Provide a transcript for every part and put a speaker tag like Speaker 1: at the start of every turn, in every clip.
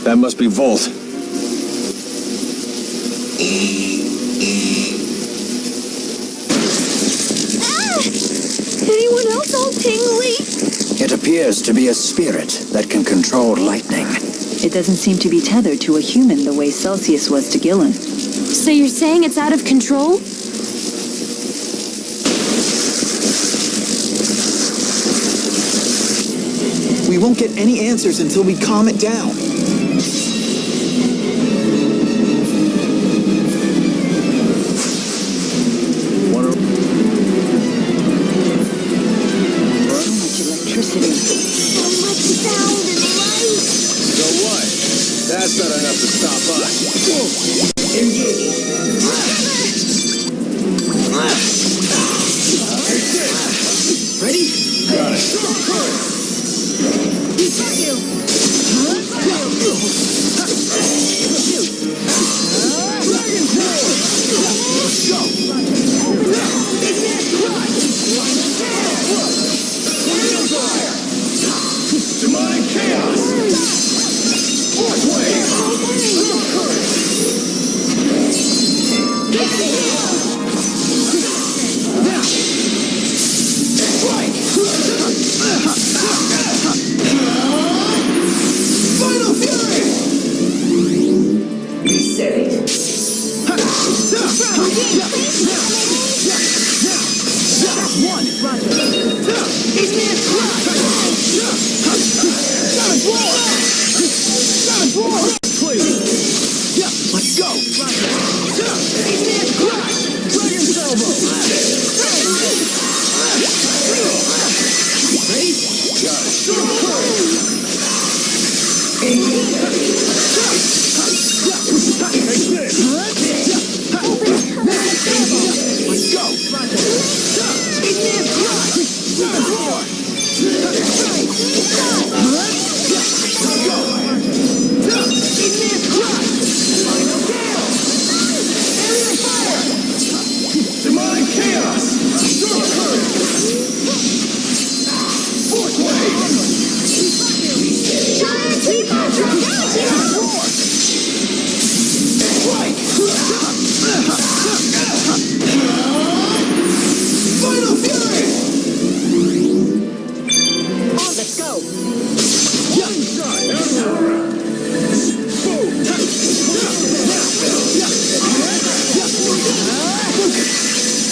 Speaker 1: That must be Volt.
Speaker 2: Anyone else all tingly?
Speaker 3: It appears to be a spirit that can control lightning.
Speaker 4: It doesn't seem to be tethered to a human the way Celsius was to Gillen.
Speaker 2: So you're saying it's out of control?
Speaker 5: We won't get any answers until we calm it down.
Speaker 4: So much electricity.
Speaker 2: So much sound and light!
Speaker 1: So what? That's not enough to stop us.
Speaker 5: Ready?
Speaker 1: Got it.
Speaker 6: Demonic chaos! Fourth wave! Final fury! Reset it.
Speaker 5: One. Let's go. Dragon's elbow. Ready?
Speaker 6: Got it.
Speaker 5: Let's go.
Speaker 6: Demonic chaos! Fourth wave!
Speaker 2: Giant people!
Speaker 6: Final fury!
Speaker 5: Let's go.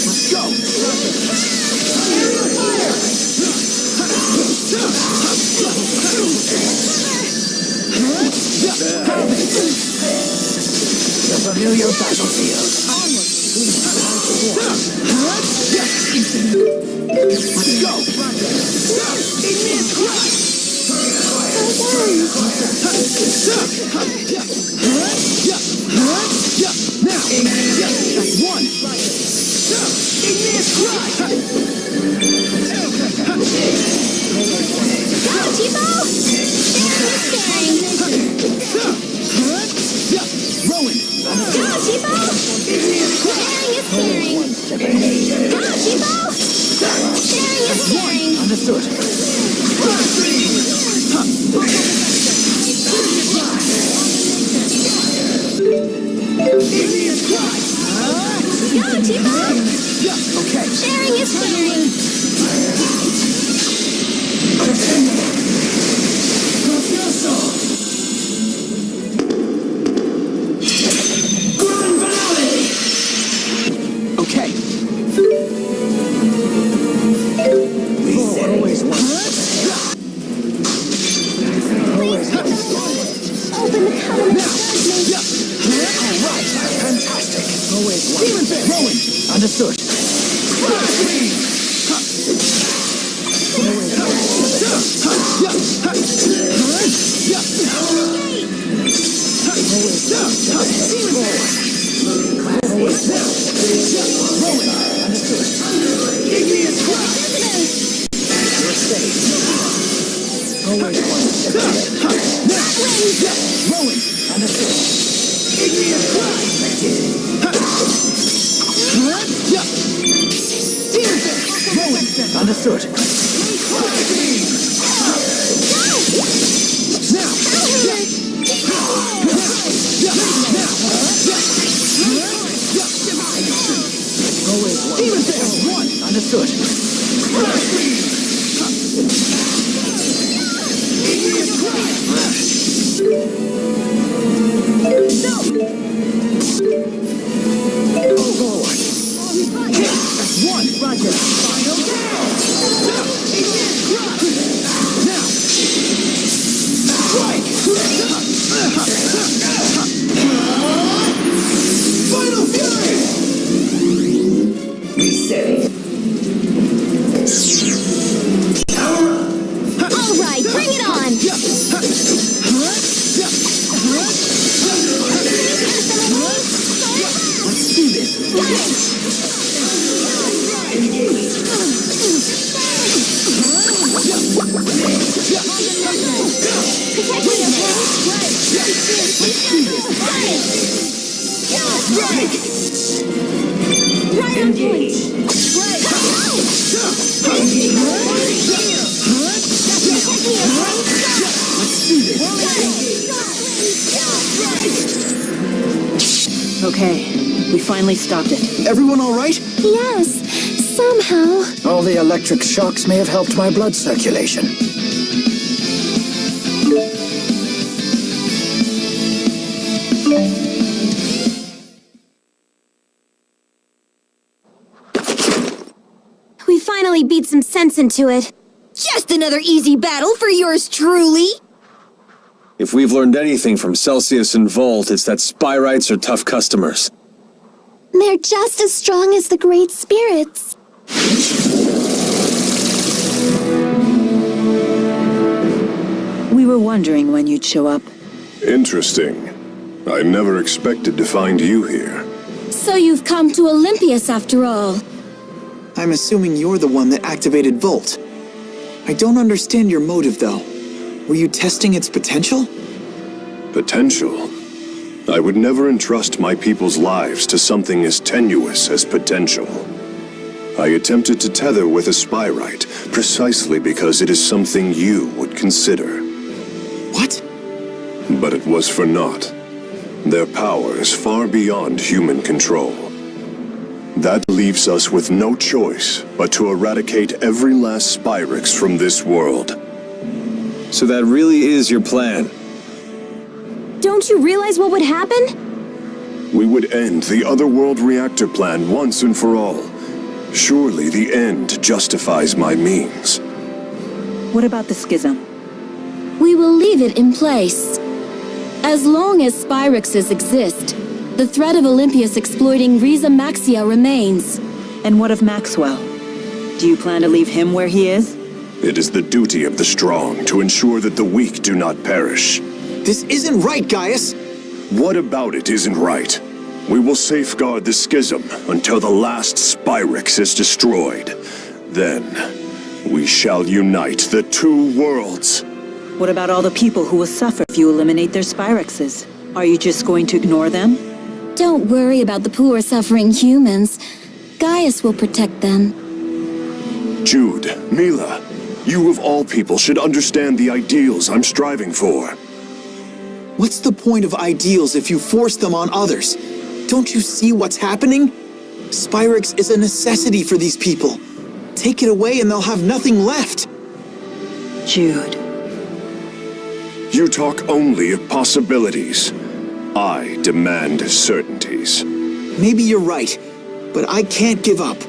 Speaker 5: Let's go. The familiar battlefield. Let's go. Now, that's one. Igneous crush.
Speaker 2: Go, Tipo!
Speaker 5: Rowan.
Speaker 2: Go, Tipo! Sharing is caring. Go, Tipo! Sharing is caring.
Speaker 5: Understood. Igneous crush.
Speaker 2: Go, Tipo!
Speaker 5: Okay.
Speaker 2: Sharing is caring.
Speaker 6: Grand finale!
Speaker 5: Okay. Always one.
Speaker 2: Open the covenant judgment.
Speaker 5: All right. Fantastic. Always one. Demon Fit. Rowan. Understood. Understood. Understood.
Speaker 6: Final fury!
Speaker 2: All right, bring it on!
Speaker 5: Let's do this.
Speaker 2: Right on point!
Speaker 4: Okay, we finally stopped it.
Speaker 5: Everyone all right?
Speaker 2: Yes, somehow.
Speaker 3: All the electric shocks may have helped my blood circulation.
Speaker 2: We finally beat some sense into it. Just another easy battle for yours truly.
Speaker 1: If we've learned anything from Celsius and Volt, it's that Spyrites are tough customers.
Speaker 2: They're just as strong as the Great Spirits.
Speaker 4: We were wondering when you'd show up.
Speaker 6: Interesting. I never expected to find you here.
Speaker 2: So you've come to Olympias after all.
Speaker 5: I'm assuming you're the one that activated Volt. I don't understand your motive, though. Were you testing its potential?
Speaker 6: Potential? I would never entrust my people's lives to something as tenuous as potential. I attempted to tether with a Spyrite, precisely because it is something you would consider.
Speaker 5: What?
Speaker 6: But it was for naught. Their power is far beyond human control. That leaves us with no choice but to eradicate every last Spyrix from this world.
Speaker 1: So that really is your plan.
Speaker 2: Don't you realize what would happen?
Speaker 6: We would end the Otherworld reactor plan once and for all. Surely the end justifies my means.
Speaker 4: What about the schism?
Speaker 2: We will leave it in place. As long as Spyrixes exist, the threat of Olympias exploiting Riza Maxia remains.
Speaker 4: And what of Maxwell? Do you plan to leave him where he is?
Speaker 6: It is the duty of the strong to ensure that the weak do not perish.
Speaker 5: This isn't right, Gaius!
Speaker 6: What about it isn't right? We will safeguard the schism until the last Spyrix is destroyed. Then, we shall unite the two worlds.
Speaker 4: What about all the people who will suffer if you eliminate their Spyrixes? Are you just going to ignore them?
Speaker 2: Don't worry about the poor suffering humans. Gaius will protect them.
Speaker 6: Jude, Mila, you of all people should understand the ideals I'm striving for.
Speaker 5: What's the point of ideals if you force them on others? Don't you see what's happening? Spyrix is a necessity for these people. Take it away and they'll have nothing left.
Speaker 4: Jude.
Speaker 6: You talk only of possibilities. I demand certainties.
Speaker 5: Maybe you're right, but I can't give up.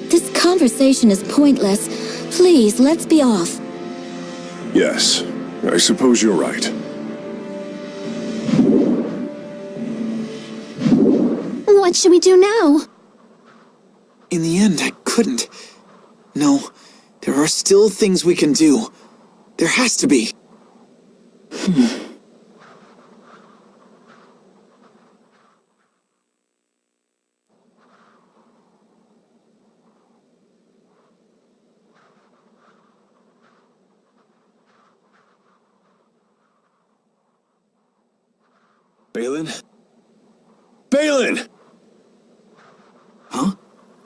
Speaker 2: This conversation is pointless. Please, let's be off.
Speaker 6: Yes, I suppose you're right.
Speaker 2: What should we do now?
Speaker 5: In the end, I couldn't. No, there are still things we can do. There has to be.
Speaker 1: Balin? Balin!
Speaker 5: Huh?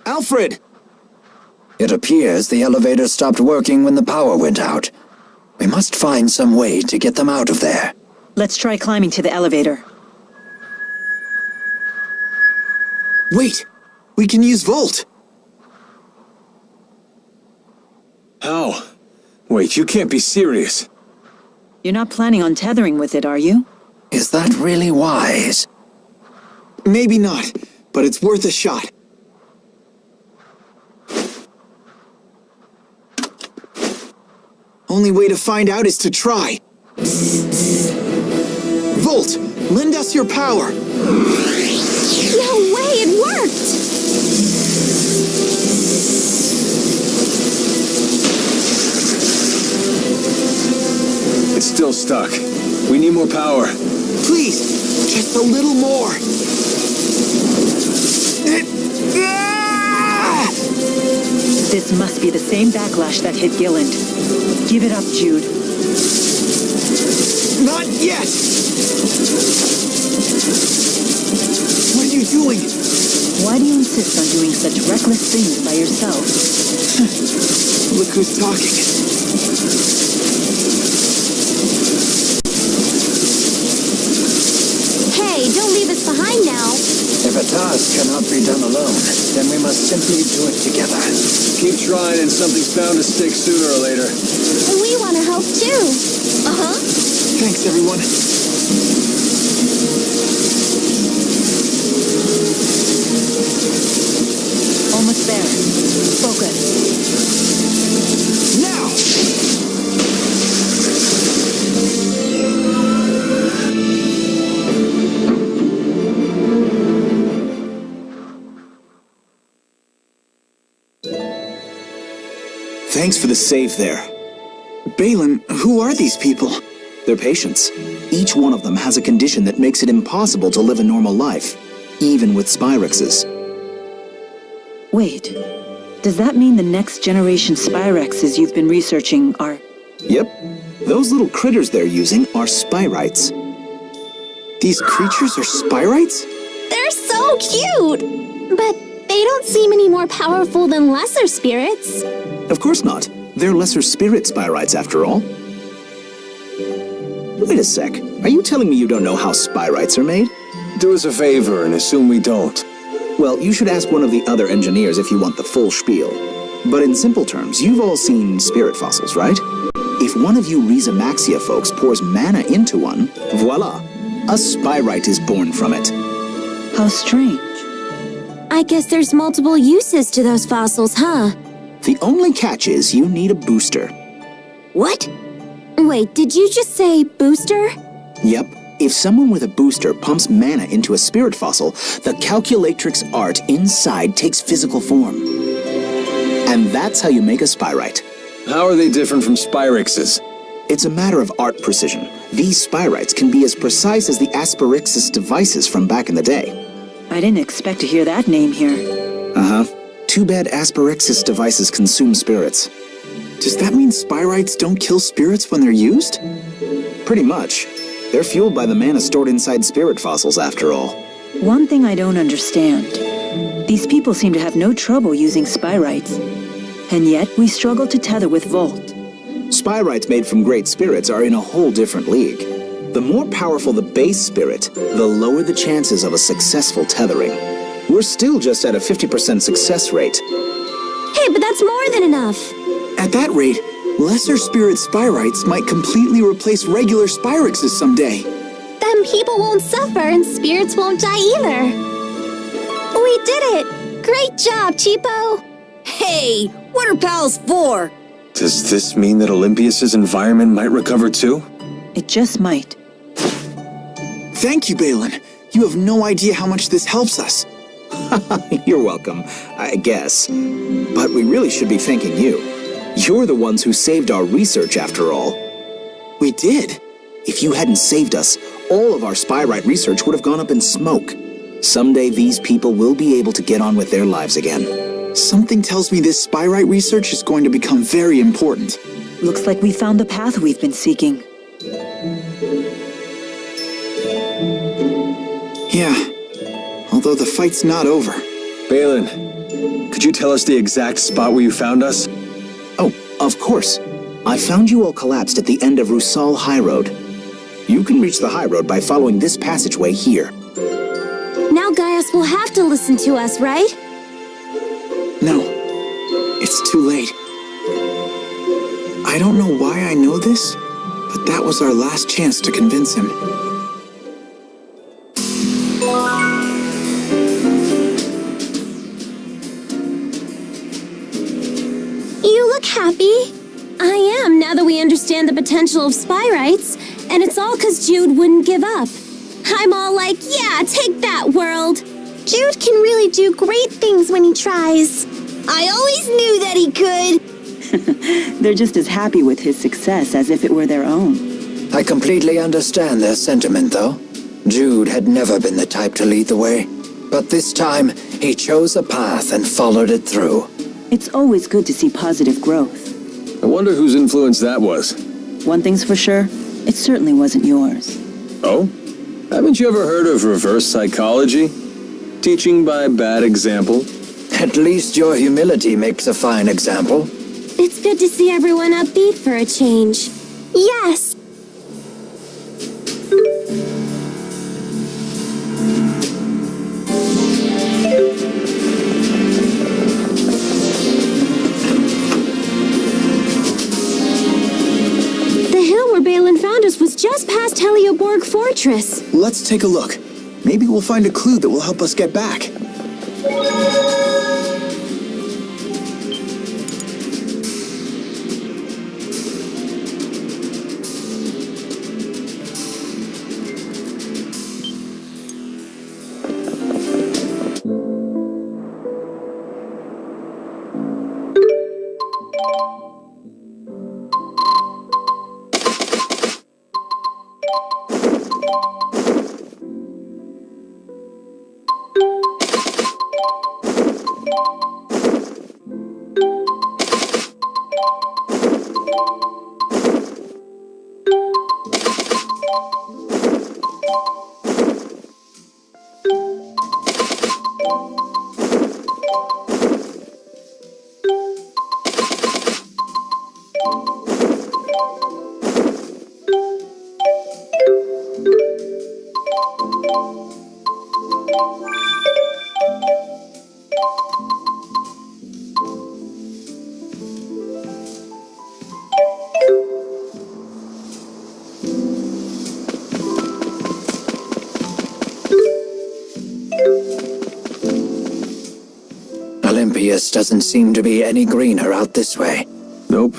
Speaker 5: Alfred!
Speaker 3: It appears the elevator stopped working when the power went out. We must find some way to get them out of there.
Speaker 4: Let's try climbing to the elevator.
Speaker 5: Wait! We can use Volt!
Speaker 1: How? Wait, you can't be serious.
Speaker 4: You're not planning on tethering with it, are you?
Speaker 3: Is that really wise?
Speaker 5: Maybe not, but it's worth a shot. Only way to find out is to try. Volt, lend us your power.
Speaker 2: No way, it worked!
Speaker 1: It's still stuck. We need more power.
Speaker 5: Please, just a little more.
Speaker 4: This must be the same backlash that hit Gilland. Give it up, Jude.
Speaker 5: Not yet! What are you doing?
Speaker 4: Why do you insist on doing such reckless things by yourself?
Speaker 5: Look who's talking.
Speaker 2: Hey, don't leave us behind now.
Speaker 3: If a task cannot be done alone, then we must simply do it together.
Speaker 1: Keep trying and something's bound to stick sooner or later.
Speaker 2: We want to help too. Uh-huh.
Speaker 5: Thanks, everyone.
Speaker 4: Almost there. Focus.
Speaker 5: Now! Thanks for the save there. Balin, who are these people?
Speaker 7: They're patients. Each one of them has a condition that makes it impossible to live a normal life, even with Spyrexes.
Speaker 4: Wait. Does that mean the next generation Spyrexes you've been researching are...
Speaker 7: Yep. Those little critters they're using are Spyrites.
Speaker 5: These creatures are Spyrites?
Speaker 2: They're so cute! But they don't seem any more powerful than lesser spirits.
Speaker 7: Of course not. They're lesser spirit Spyrites after all. Wait a sec. Are you telling me you don't know how Spyrites are made?
Speaker 1: Do us a favor and assume we don't.
Speaker 7: Well, you should ask one of the other engineers if you want the full spiel. But in simple terms, you've all seen spirit fossils, right? If one of you Rhizamaxia folks pours mana into one, voila! A Spyrite is born from it.
Speaker 4: How strange.
Speaker 2: I guess there's multiple uses to those fossils, huh?
Speaker 7: The only catch is you need a booster.
Speaker 2: What? Wait, did you just say booster?
Speaker 7: Yep. If someone with a booster pumps mana into a spirit fossil, the calculatrix art inside takes physical form. And that's how you make a Spyrite.
Speaker 1: How are they different from Spyrexes?
Speaker 7: It's a matter of art precision. These Spyrites can be as precise as the Asperixis devices from back in the day.
Speaker 4: I didn't expect to hear that name here.
Speaker 7: Uh-huh. Too bad Asperixis devices consume spirits.
Speaker 5: Does that mean Spyrites don't kill spirits when they're used?
Speaker 7: Pretty much. They're fueled by the mana stored inside spirit fossils, after all.
Speaker 4: One thing I don't understand. These people seem to have no trouble using Spyrites. And yet, we struggle to tether with Volt.
Speaker 7: Spyrites made from great spirits are in a whole different league. The more powerful the base spirit, the lower the chances of a successful tethering. We're still just at a 50% success rate.
Speaker 2: Hey, but that's more than enough.
Speaker 5: At that rate, lesser spirit Spyrites might completely replace regular Spyrexes someday.
Speaker 2: Then people won't suffer and spirits won't die either. We did it! Great job, Cheapo!
Speaker 8: Hey, what are pals for?
Speaker 1: Does this mean that Olympias's environment might recover too?
Speaker 4: It just might.
Speaker 5: Thank you, Balin. You have no idea how much this helps us.
Speaker 7: You're welcome, I guess. But we really should be thanking you. You're the ones who saved our research, after all.
Speaker 5: We did?
Speaker 7: If you hadn't saved us, all of our Spyrite research would have gone up in smoke. Someday these people will be able to get on with their lives again.
Speaker 5: Something tells me this Spyrite research is going to become very important.
Speaker 4: Looks like we found the path we've been seeking.
Speaker 5: Yeah, although the fight's not over.
Speaker 1: Balin, could you tell us the exact spot where you found us?
Speaker 7: Oh, of course. I found you all collapsed at the end of Rusal High Road. You can reach the High Road by following this passageway here.
Speaker 2: Now Gaius will have to listen to us, right?
Speaker 5: No, it's too late. I don't know why I know this, but that was our last chance to convince him.
Speaker 2: You look happy. I am, now that we understand the potential of Spyrites, and it's all 'cause Jude wouldn't give up. I'm all like, yeah, take that, world.
Speaker 9: Jude can really do great things when he tries.
Speaker 8: I always knew that he could.
Speaker 4: They're just as happy with his success as if it were their own.
Speaker 3: I completely understand their sentiment, though. Jude had never been the type to lead the way. But this time, he chose a path and followed it through.
Speaker 4: It's always good to see positive growth.
Speaker 1: I wonder whose influence that was.
Speaker 4: One thing's for sure, it certainly wasn't yours.
Speaker 1: Oh? Haven't you ever heard of reverse psychology? Teaching by bad example?
Speaker 3: At least your humility makes a fine example.
Speaker 2: It's good to see everyone upbeat for a change.
Speaker 9: Yes.
Speaker 2: The hill where Balin found us was just past Helioborg Fortress.
Speaker 5: Let's take a look. Maybe we'll find a clue that will help us get back.
Speaker 3: Olympius doesn't seem to be any greener out this way.
Speaker 1: Nope.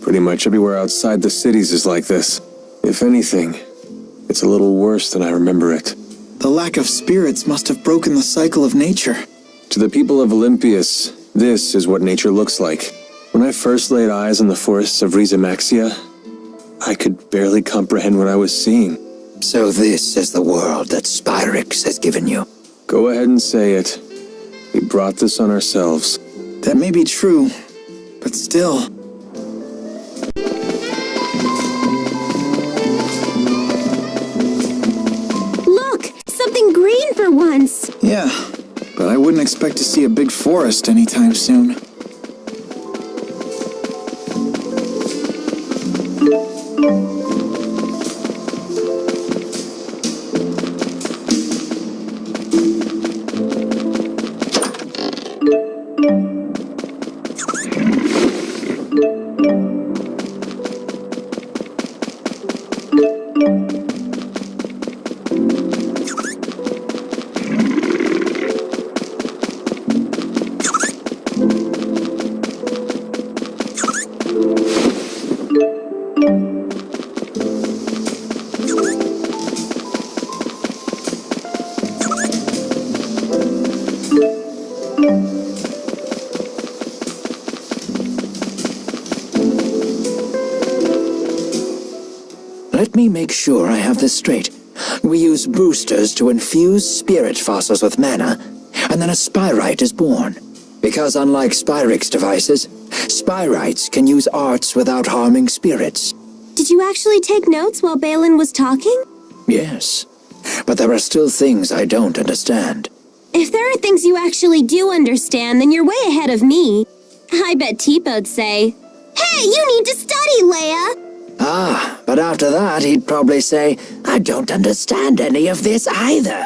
Speaker 1: Pretty much everywhere outside the cities is like this. If anything, it's a little worse than I remember it.
Speaker 5: The lack of spirits must have broken the cycle of nature.
Speaker 1: To the people of Olympius, this is what nature looks like. When I first laid eyes on the forests of Maxia, I could barely comprehend what I was seeing.
Speaker 3: So this is the world that Spyrix has given you.
Speaker 1: Go ahead and say it. We brought this on ourselves.
Speaker 5: That may be true, but still.
Speaker 2: Look, something green for once.
Speaker 5: Yeah, but I wouldn't expect to see a big forest anytime soon.
Speaker 3: let me make sure I have this straight. We use boosters to infuse spirit fossils with mana, and then a spyrite is born. Because unlike Spyrix devices, spyrites can use arts without harming spirits.
Speaker 2: Did you actually take notes while Balin was talking?
Speaker 3: Yes, but there are still things I don't understand.
Speaker 2: If there are things you actually do understand, then you're way ahead of me. I bet Teepo'd say,
Speaker 8: Hey, you need to study, Leia!
Speaker 3: Ah, but after that he'd probably say, I don't understand any of this either.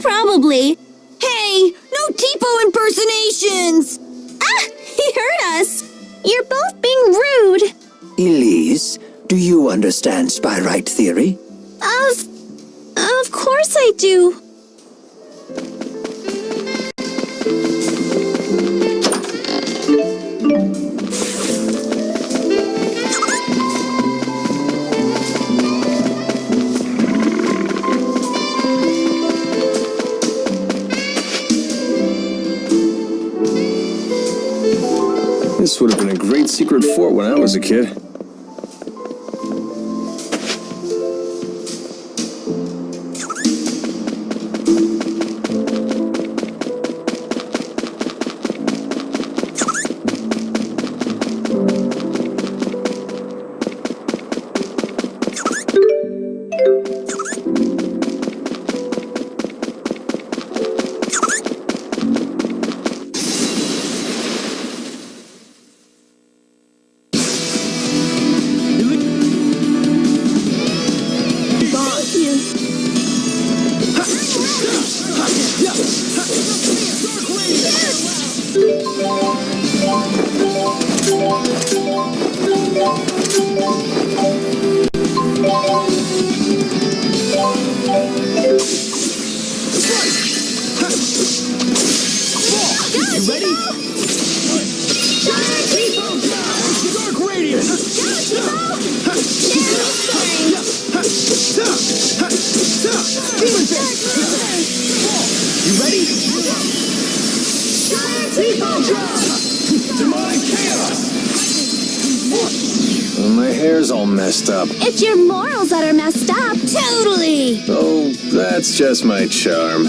Speaker 2: probably.
Speaker 8: Hey, no Teepo impersonations!
Speaker 2: Ah, he heard us.
Speaker 9: You're both being rude.
Speaker 3: Elise, do you understand spyrite theory?
Speaker 9: Of course I do.
Speaker 1: This would have been a great secret fort when I was a kid. My hair's all messed up.
Speaker 2: It's your morals that are messed up.
Speaker 8: Totally!
Speaker 1: Oh, that's just my charm.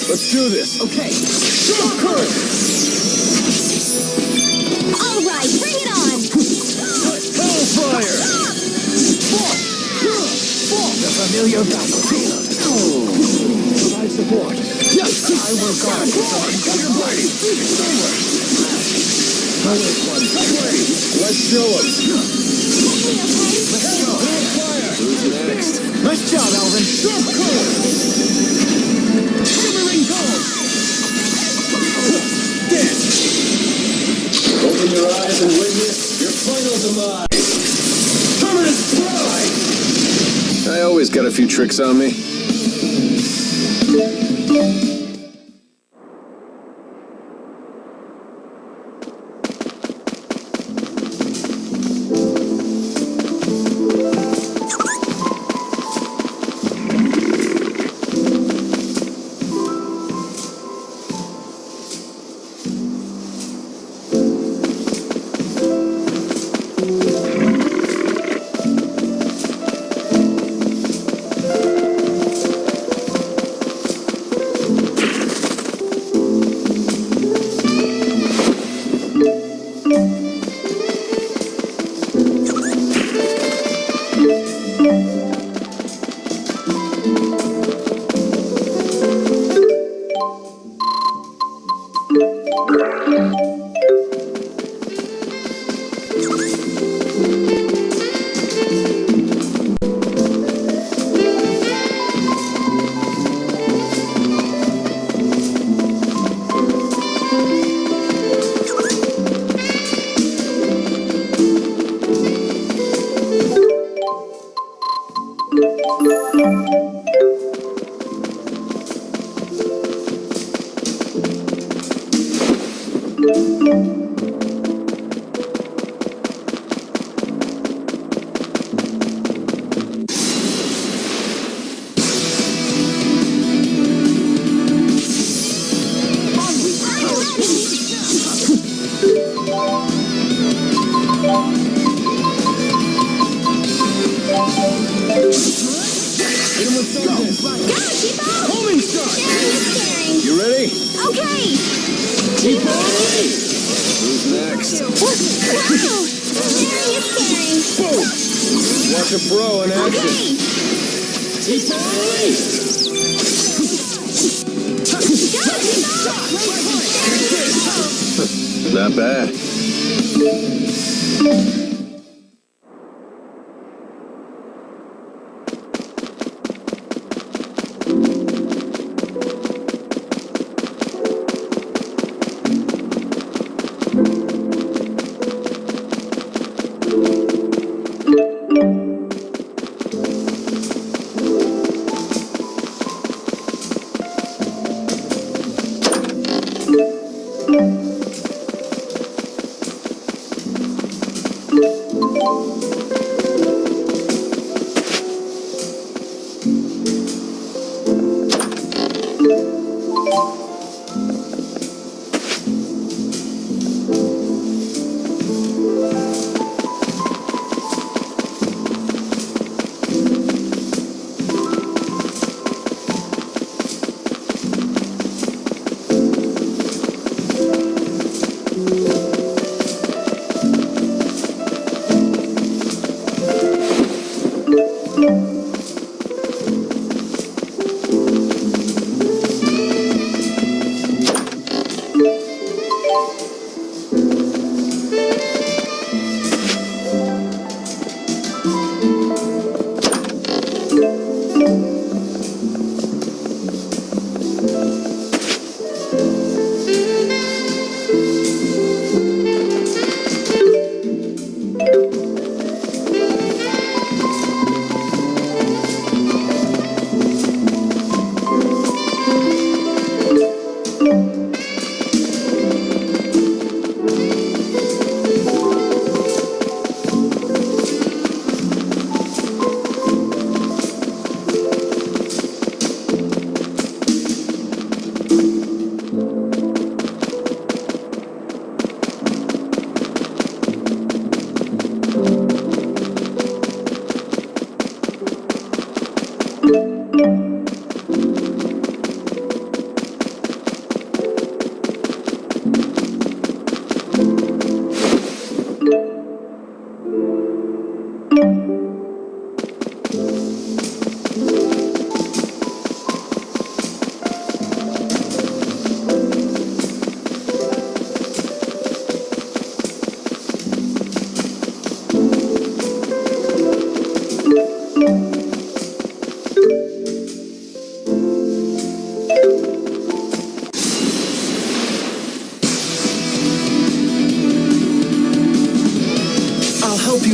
Speaker 6: Let's do this.
Speaker 5: Okay. Strong current!
Speaker 2: All right, bring it on.
Speaker 6: Hellfire!
Speaker 3: The familiar battlefield. Provide support.
Speaker 5: Yes!
Speaker 3: I will guard you from uncoming blade.
Speaker 6: Let's show him.
Speaker 3: Let's go.
Speaker 1: Who's next?
Speaker 5: Nice job, Alvin.
Speaker 6: Sharp current!
Speaker 5: Shimmering gold!
Speaker 6: Dance!
Speaker 1: Open your eyes and witness your final demise.
Speaker 6: Permanent pride!
Speaker 1: I always got a few tricks on me. Hit him with something.
Speaker 2: Go, Tipo!
Speaker 1: Homing shot!
Speaker 2: Sharing is caring.
Speaker 1: You ready?
Speaker 2: Okay.
Speaker 1: Tipo! Who's next?
Speaker 2: Wow! Sharing is caring.
Speaker 1: Boom! Watch a pro in action.
Speaker 2: Okay.
Speaker 1: Tipo! Not bad.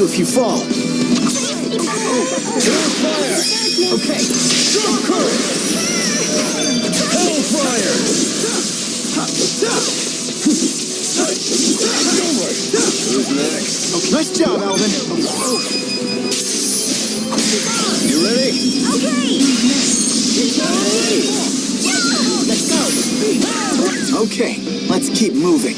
Speaker 5: If you fall.
Speaker 1: Fire!
Speaker 5: Okay.
Speaker 1: Strong current! Hellfire! Who's next?
Speaker 5: Okay. Nice job, Alvin.
Speaker 1: You ready?
Speaker 2: Okay.
Speaker 5: Let's go. Okay, let's keep moving.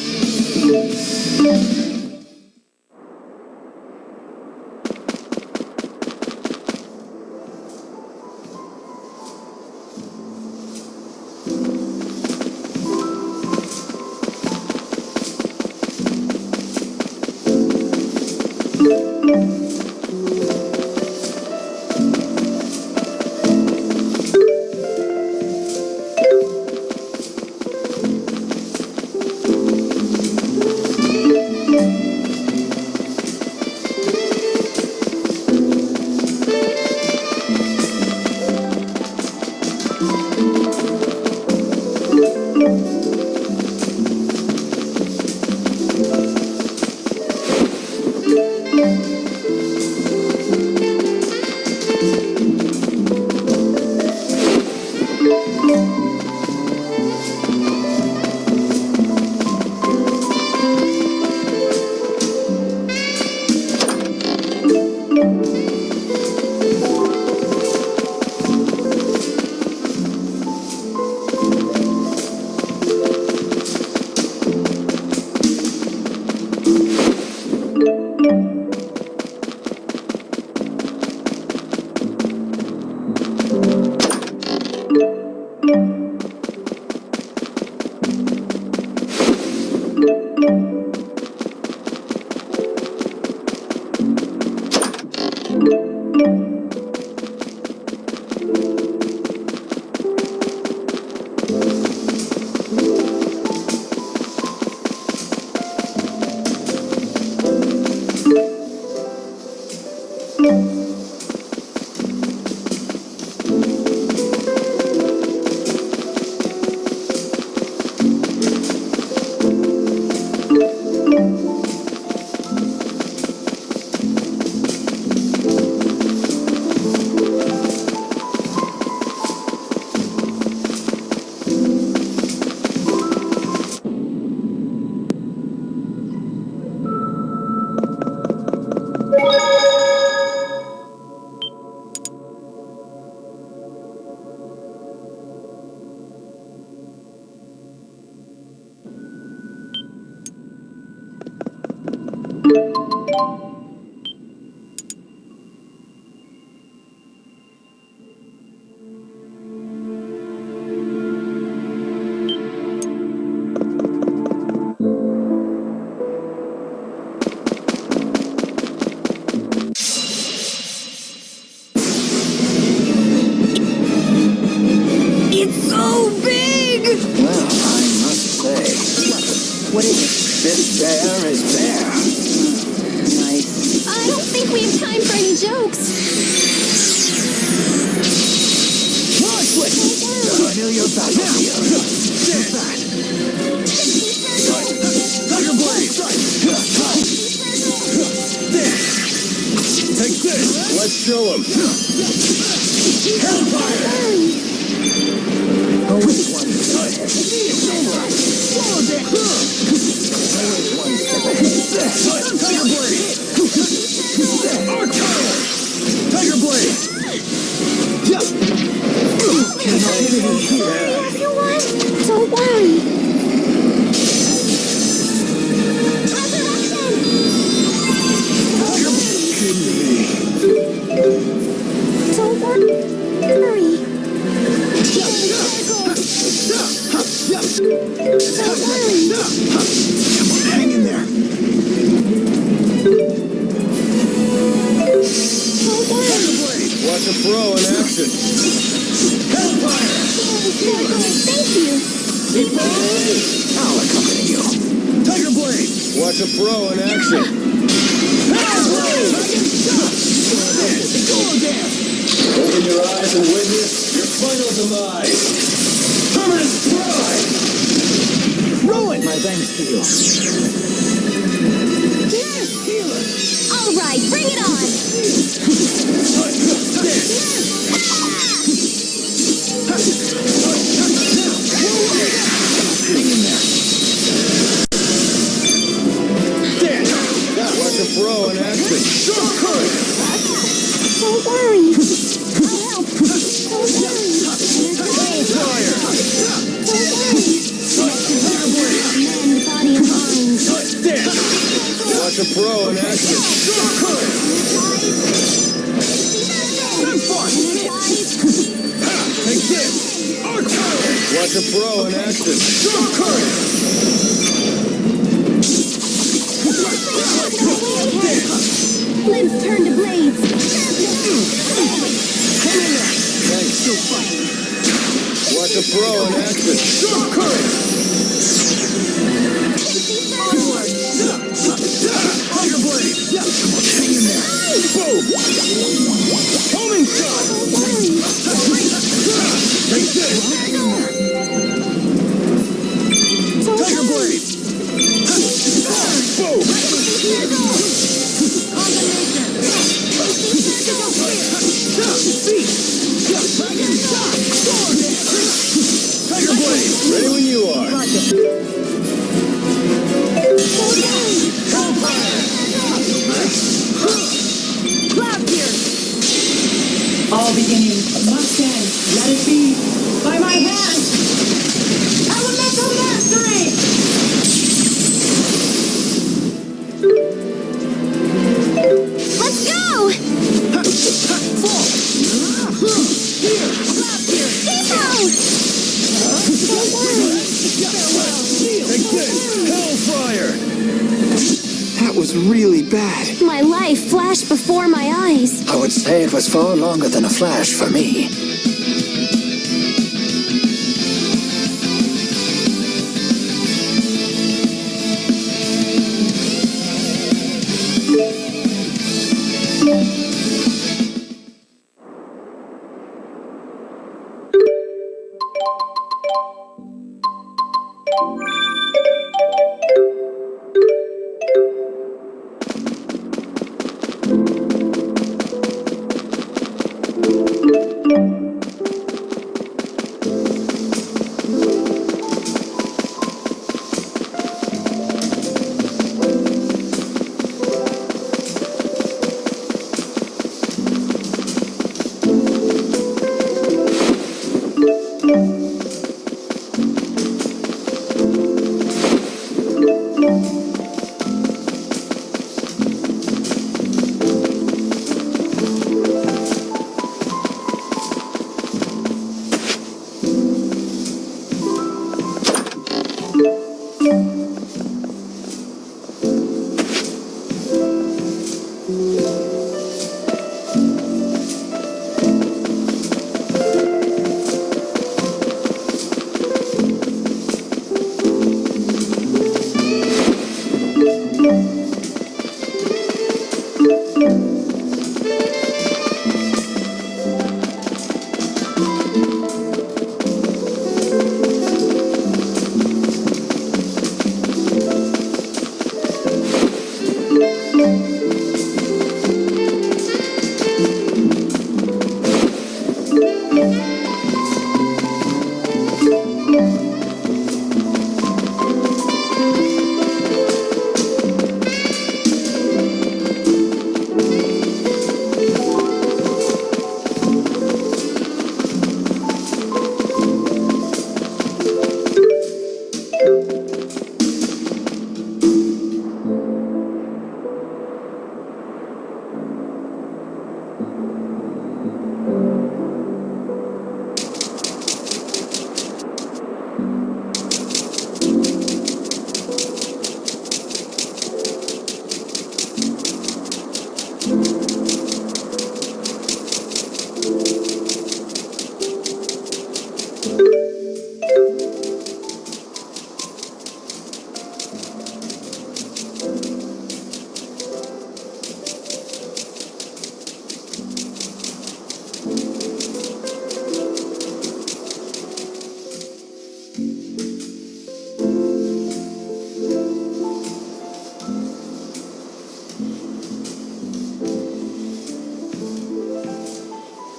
Speaker 8: It's so big!
Speaker 3: Well, I must say,
Speaker 4: What is it?
Speaker 3: this bear is bare.
Speaker 4: Nice.
Speaker 2: I don't think we have time for any jokes.
Speaker 3: Familiar battlefield.
Speaker 6: Tiger Blade! Take this! Let's show him! Hellfire!
Speaker 3: Always one step ahead. Always one step ahead.
Speaker 6: Tiger Blade! Arc Fire! Tiger Blade!
Speaker 9: Everyone, don't worry. Don't worry. Don't worry.
Speaker 5: Come on, hang in there.
Speaker 9: Don't worry.
Speaker 6: Watch a pro in action! Hellfire!
Speaker 9: Thank you.
Speaker 3: I'll accompany you.
Speaker 6: Tiger Blade! Watch a pro in action! Open your eyes and witness your final demise! Permanent pride!
Speaker 3: My thanks to you.
Speaker 2: All right, bring it on.
Speaker 6: Watch a pro in action!
Speaker 9: Don't worry. I'll help. Don't worry.
Speaker 6: Hellfire!
Speaker 2: Man, body, and mind.
Speaker 6: Watch a pro in action! Take this! Arc Fire! Watch a pro in action!
Speaker 2: Limbs turn to blades.
Speaker 6: Thanks. Watch a pro in action! Tiger Blade! Come on, hang in there! Boom! Homing shot! Take this! Tiger Blade! Boom! Tiger Blade! Ready when you are!
Speaker 10: All beginnings must end. Let it be. By my hand. Elemental mastery.
Speaker 2: Let's go!
Speaker 6: Take this! Hellfire!
Speaker 5: That was really bad.
Speaker 2: My life flashed before my eyes.
Speaker 3: I would say it was far longer than a flash for me.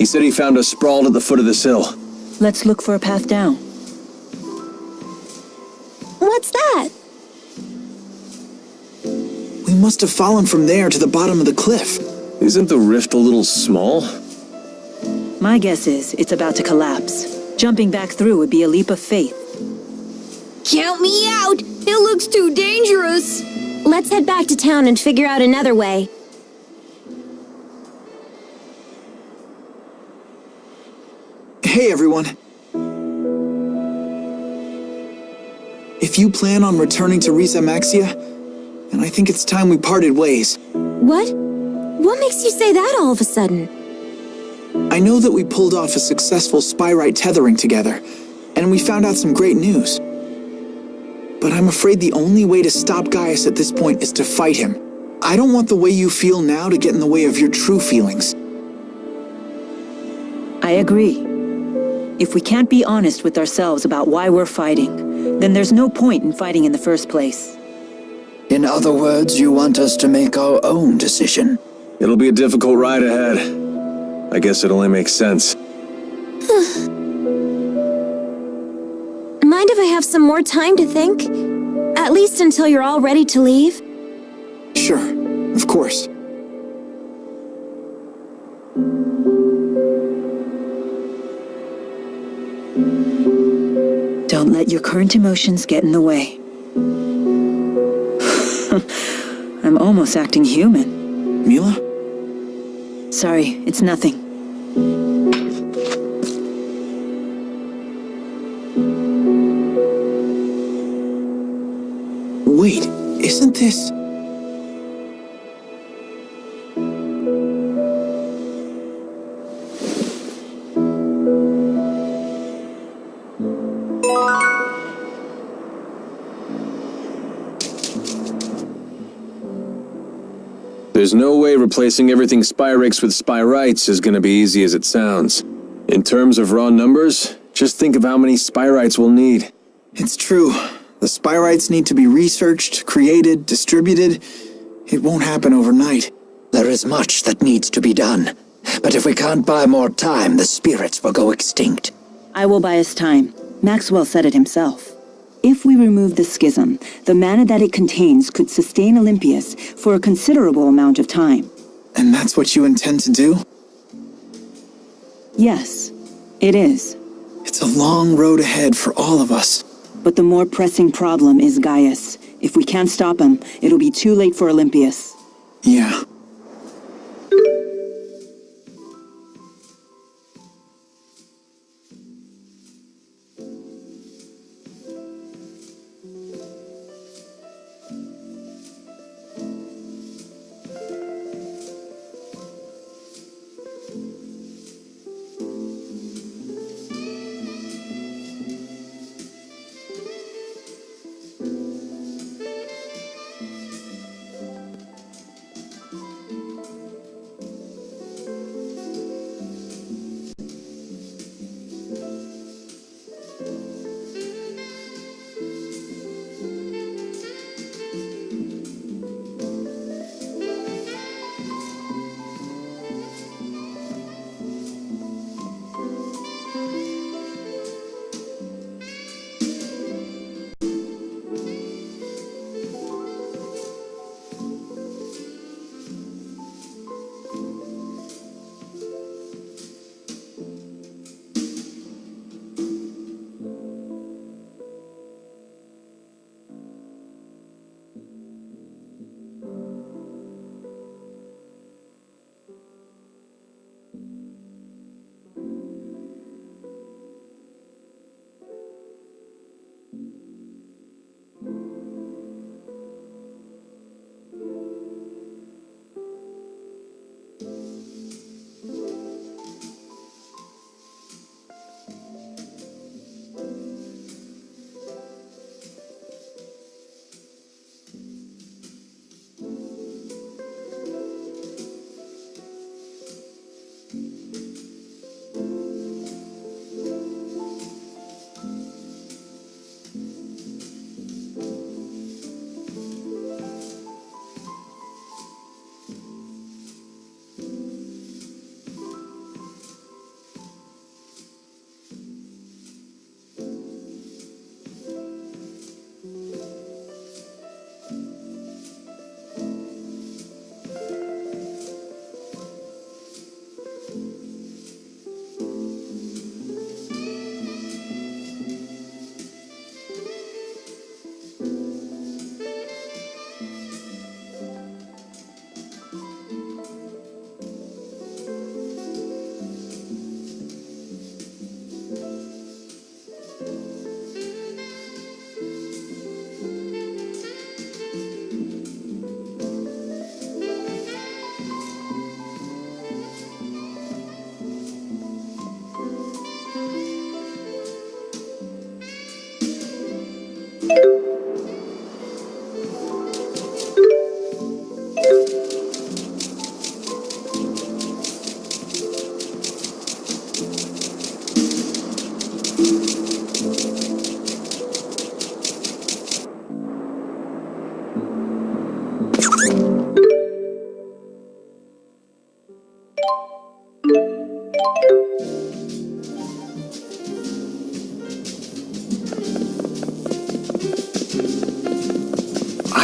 Speaker 1: He said he found us sprawled at the foot of this hill.
Speaker 4: Let's look for a path down.
Speaker 2: What's that?
Speaker 5: We must have fallen from there to the bottom of the cliff.
Speaker 1: Isn't the rift a little small?
Speaker 4: My guess is it's about to collapse. Jumping back through would be a leap of faith.
Speaker 8: Count me out! It looks too dangerous!
Speaker 2: Let's head back to town and figure out another way.
Speaker 5: Hey, everyone. If you plan on returning to Maxia, then I think it's time we parted ways.
Speaker 2: What? What makes you say that all of a sudden?
Speaker 5: I know that we pulled off a successful Spyrite tethering together, and we found out some great news. But I'm afraid the only way to stop Gaius at this point is to fight him. I don't want the way you feel now to get in the way of your true feelings.
Speaker 4: I agree. If we can't be honest with ourselves about why we're fighting, then there's no point in fighting in the first place.
Speaker 3: In other words, you want us to make our own decision.
Speaker 1: It'll be a difficult ride ahead. I guess it only makes sense.
Speaker 2: Mind if I have some more time to think? At least until you're all ready to leave?
Speaker 5: Sure, of course.
Speaker 4: Don't let your current emotions get in the way. I'm almost acting human.
Speaker 5: Mila?
Speaker 4: Sorry, it's nothing.
Speaker 5: Wait, isn't this...
Speaker 1: There's no way replacing everything Spyrix with Spyrites is gonna be easy as it sounds. In terms of raw numbers, just think of how many Spyrites we'll need.
Speaker 5: It's true. The Spyrites need to be researched, created, distributed. It won't happen overnight.
Speaker 3: There is much that needs to be done. But if we can't buy more time, the spirits will go extinct.
Speaker 4: I will buy us time. Maxwell said it himself. If we remove the schism, the mana that it contains could sustain Olympius for a considerable amount of time.
Speaker 5: And that's what you intend to do?
Speaker 4: Yes, it is.
Speaker 5: It's a long road ahead for all of us.
Speaker 4: But the more pressing problem is Gaius. If we can't stop him, it'll be too late for Olympius.
Speaker 5: Yeah.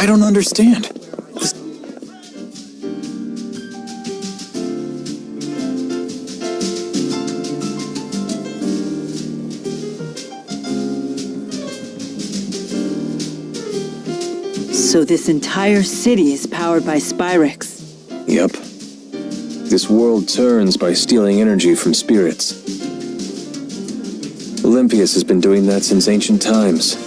Speaker 5: I don't understand.
Speaker 4: So this entire city is powered by Spyrix.
Speaker 1: Yep. This world turns by stealing energy from spirits. Olympias has been doing that since ancient times.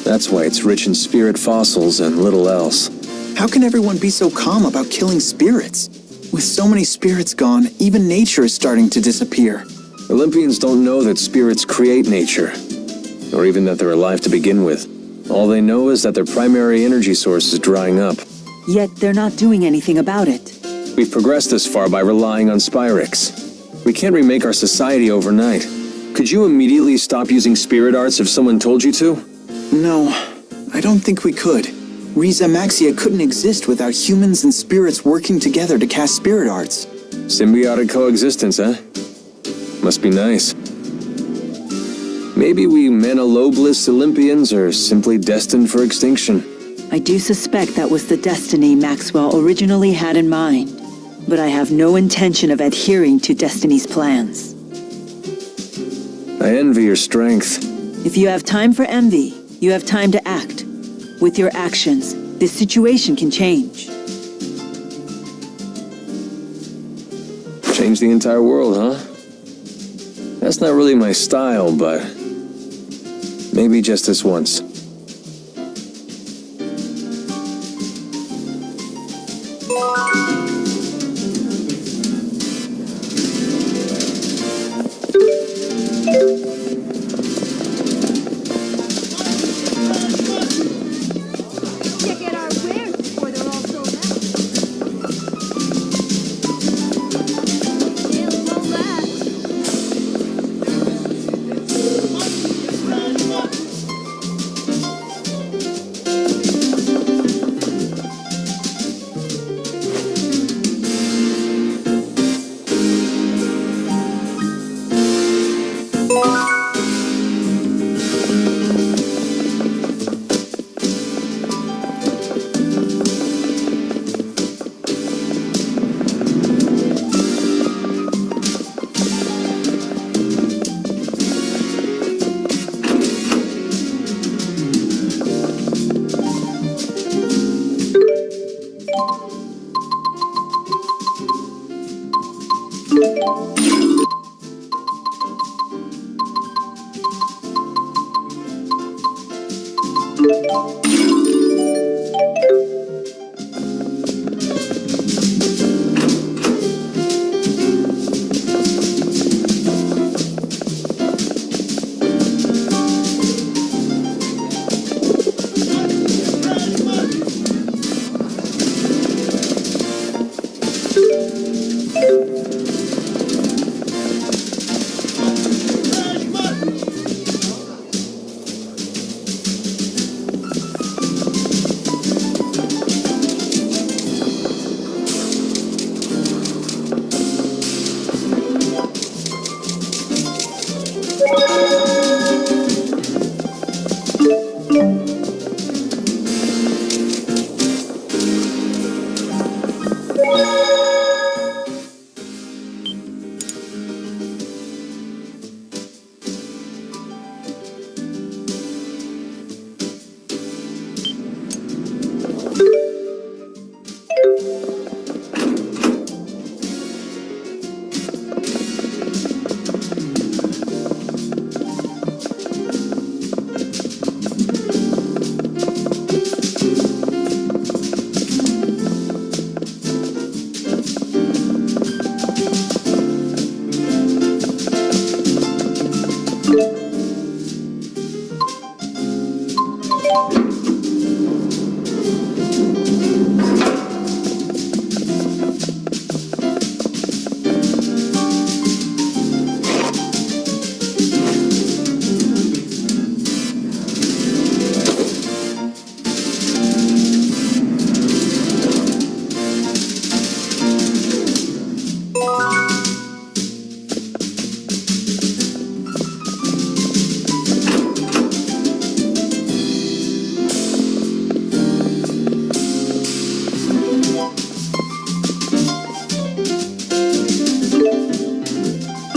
Speaker 1: That's why it's rich in spirit fossils and little else.
Speaker 5: How can everyone be so calm about killing spirits? With so many spirits gone, even nature is starting to disappear.
Speaker 1: Olympians don't know that spirits create nature, or even that they're alive to begin with. All they know is that their primary energy source is drying up.
Speaker 4: Yet they're not doing anything about it.
Speaker 1: We've progressed this far by relying on Spyrix. We can't remake our society overnight. Could you immediately stop using spirit arts if someone told you to?
Speaker 5: No, I don't think we could. Xillia couldn't exist without humans and spirits working together to cast spirit arts.
Speaker 1: Symbiotic coexistence, huh? Must be nice. Maybe we mana-lobless Olympians are simply destined for extinction.
Speaker 4: I do suspect that was the destiny Maxwell originally had in mind, but I have no intention of adhering to Destiny's plans.
Speaker 1: I envy your strength.
Speaker 4: If you have time for envy, you have time to act. With your actions, this situation can change.
Speaker 1: Change the entire world, huh? That's not really my style, but maybe just this once.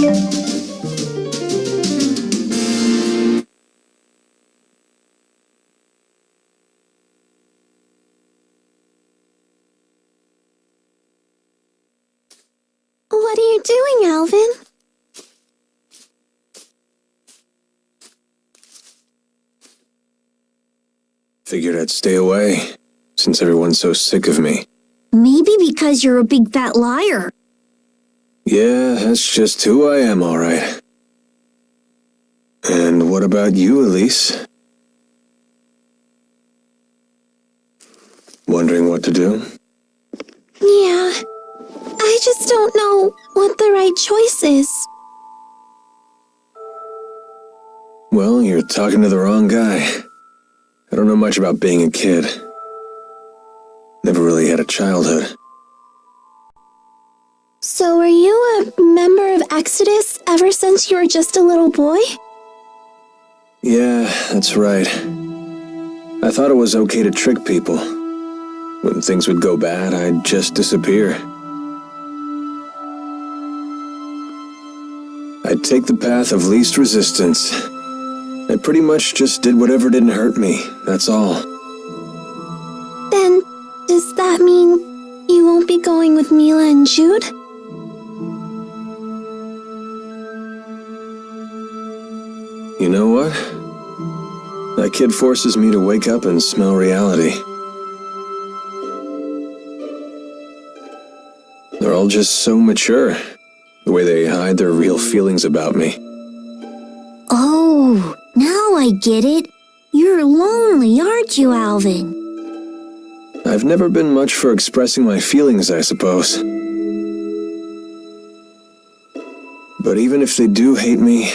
Speaker 9: What are you doing, Alvin?
Speaker 1: Figured I'd stay away, since everyone's so sick of me.
Speaker 8: Maybe because you're a big fat liar.
Speaker 1: Yeah, that's just who I am, all right. And what about you, Elise? Wondering what to do?
Speaker 9: Yeah, I just don't know what the right choice is.
Speaker 1: Well, you're talking to the wrong guy. I don't know much about being a kid. Never really had a childhood.
Speaker 9: So were you a member of Exodus ever since you were just a little boy?
Speaker 1: Yeah, that's right. I thought it was okay to trick people. When things would go bad, I'd just disappear. I'd take the path of least resistance. I pretty much just did whatever didn't hurt me, that's all.
Speaker 9: Then, does that mean you won't be going with Mila and Jude?
Speaker 1: You know what? That kid forces me to wake up and smell reality. They're all just so mature, the way they hide their real feelings about me.
Speaker 8: Oh, now I get it. You're lonely, aren't you, Alvin?
Speaker 1: I've never been much for expressing my feelings, I suppose. But even if they do hate me,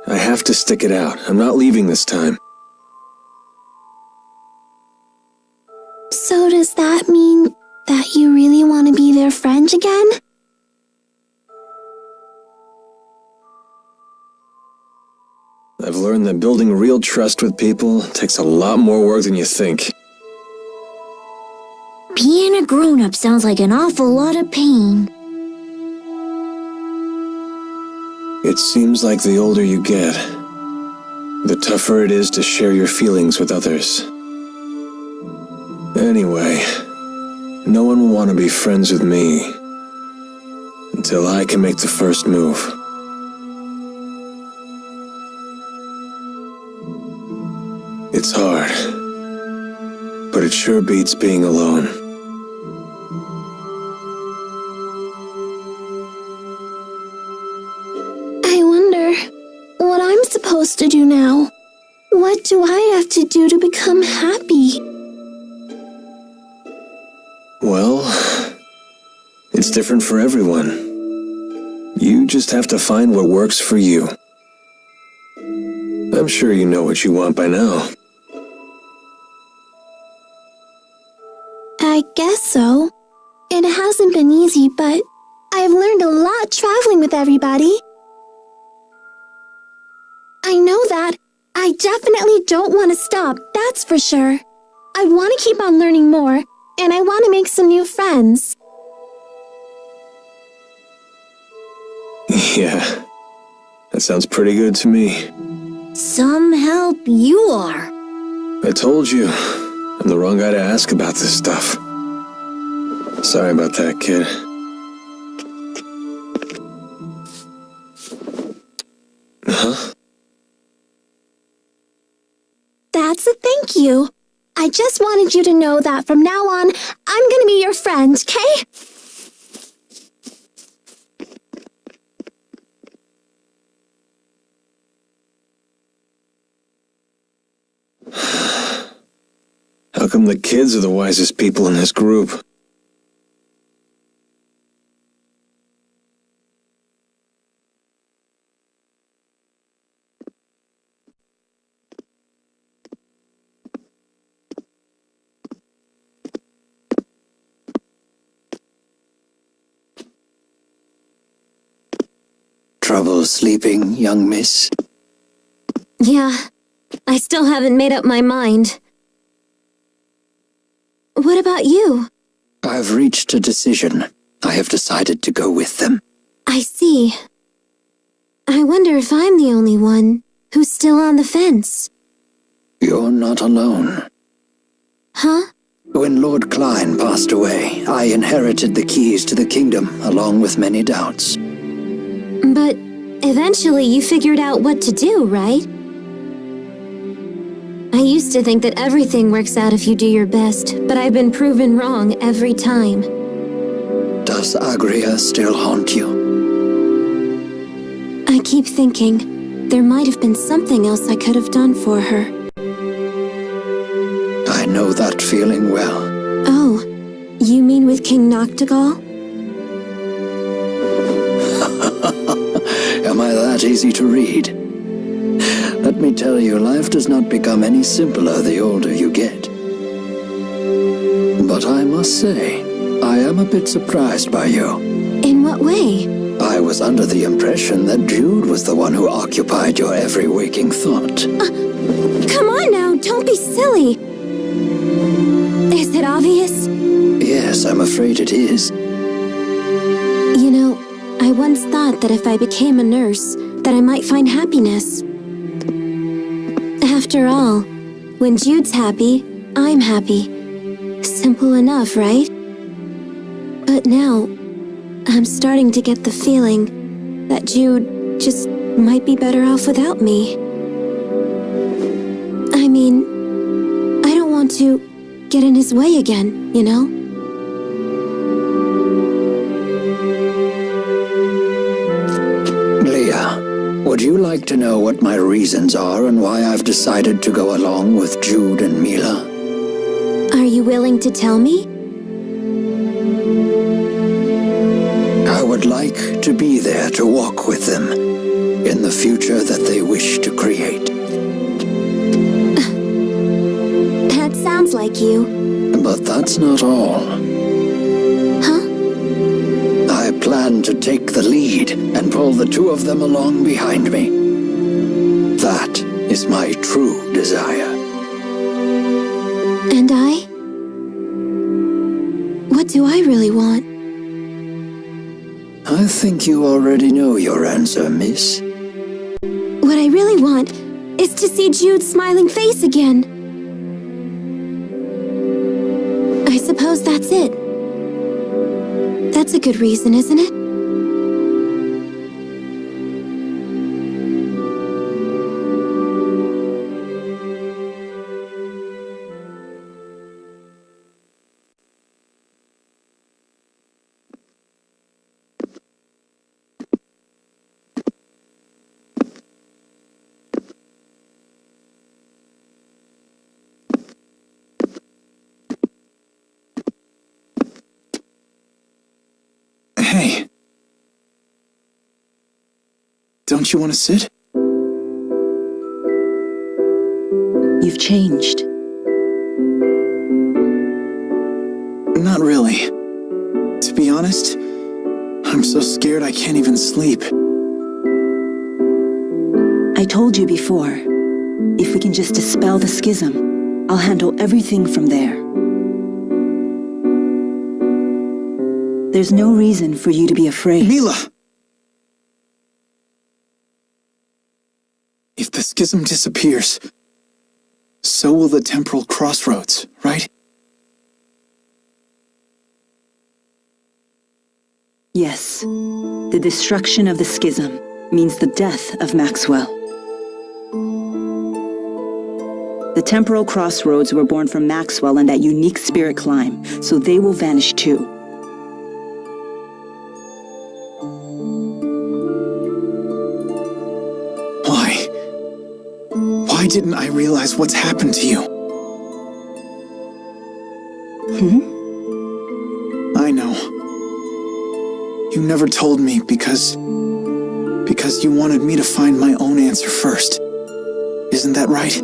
Speaker 1: I have to stick it out. I'm not leaving this time.
Speaker 9: So does that mean that you really want to be their friend again?
Speaker 1: I've learned that building real trust with people takes a lot more work than you think.
Speaker 8: Being a grown-up sounds like an awful lot of pain.
Speaker 1: It seems like the older you get, the tougher it is to share your feelings with others. Anyway, no one will want to be friends with me until I can make the first move. It's hard, but it sure beats being alone.
Speaker 9: I wonder what I'm supposed to do now. What do I have to do to become happy?
Speaker 1: Well, it's different for everyone. You just have to find what works for you. I'm sure you know what you want by now.
Speaker 9: I guess so. It hasn't been easy, but I've learned a lot traveling with everybody. I know that. I definitely don't want to stop, that's for sure. I want to keep on learning more, and I want to make some new friends.
Speaker 1: Yeah, that sounds pretty good to me.
Speaker 8: Some help you are.
Speaker 1: I told you, I'm the wrong guy to ask about this stuff. Sorry about that, kid. Huh?
Speaker 9: That's a thank you. I just wanted you to know that from now on, I'm gonna be your friend, okay?
Speaker 1: How come the kids are the wisest people in this group?
Speaker 3: Trouble sleeping, young miss?
Speaker 2: Yeah, I still haven't made up my mind. What about you?
Speaker 3: I've reached a decision. I have decided to go with them.
Speaker 2: I see. I wonder if I'm the only one who's still on the fence.
Speaker 3: You're not alone.
Speaker 2: Huh?
Speaker 3: When Lord Klein passed away, I inherited the keys to the kingdom, along with many doubts.
Speaker 2: But eventually you figured out what to do, right? I used to think that everything works out if you do your best, but I've been proven wrong every time.
Speaker 3: Does Agria still haunt you?
Speaker 2: I keep thinking there might have been something else I could have done for her.
Speaker 3: I know that feeling well.
Speaker 2: Oh, you mean with King Noctigal?
Speaker 3: Am I that easy to read? Let me tell you, life does not become any simpler the older you get. But I must say, I am a bit surprised by you.
Speaker 2: In what way?
Speaker 3: I was under the impression that Jude was the one who occupied your every waking thought.
Speaker 2: Come on now, don't be silly. Is it obvious?
Speaker 3: Yes, I'm afraid it is.
Speaker 2: You know, I once thought that if I became a nurse, that I might find happiness. After all, when Jude's happy, I'm happy. Simple enough, right? But now, I'm starting to get the feeling that Jude just might be better off without me. I mean, I don't want to get in his way again, you know?
Speaker 3: Leah, would you like to know what my reasons are and why I've decided to go along with Jude and Mila?
Speaker 2: Are you willing to tell me?
Speaker 3: I would like to be there to walk with them in the future that they wish to create.
Speaker 2: That sounds like you.
Speaker 3: But that's not all.
Speaker 2: Huh?
Speaker 3: I plan to take the lead and pull the two of them along behind me. That is my true desire.
Speaker 2: And I? What do I really want?
Speaker 3: I think you already know your answer, miss.
Speaker 2: What I really want is to see Jude's smiling face again. I suppose that's it. That's a good reason, isn't it?
Speaker 5: Hey. Don't you want to sit?
Speaker 4: You've changed.
Speaker 5: Not really. To be honest, I'm so scared I can't even sleep.
Speaker 4: I told you before, if we can just dispel the schism, I'll handle everything from there. There's no reason for you to be afraid.
Speaker 5: Mila! If the schism disappears, so will the temporal crossroads, right?
Speaker 4: Yes. The destruction of the schism means the death of Maxwell. The temporal crossroads were born from Maxwell and that unique spirit climb, so they will vanish too.
Speaker 5: Why didn't I realize what's happened to you? I know. You never told me because you wanted me to find my own answer first. Isn't that right?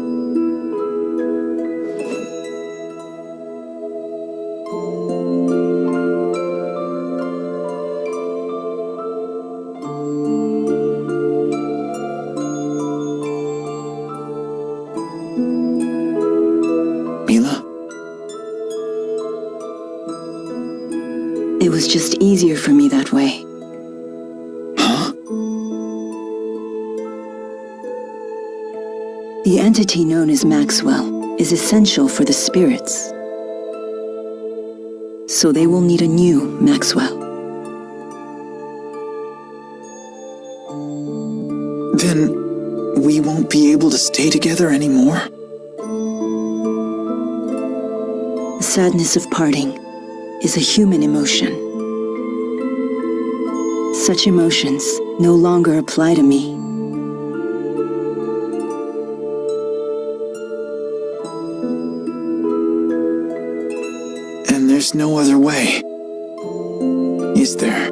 Speaker 4: It was just easier for me that way.
Speaker 5: Huh?
Speaker 4: The entity known as Maxwell is essential for the spirits. So they will need a new Maxwell.
Speaker 5: Then we won't be able to stay together anymore?
Speaker 4: The sadness of parting is a human emotion. Such emotions no longer apply to me.
Speaker 5: And there's no other way, is there?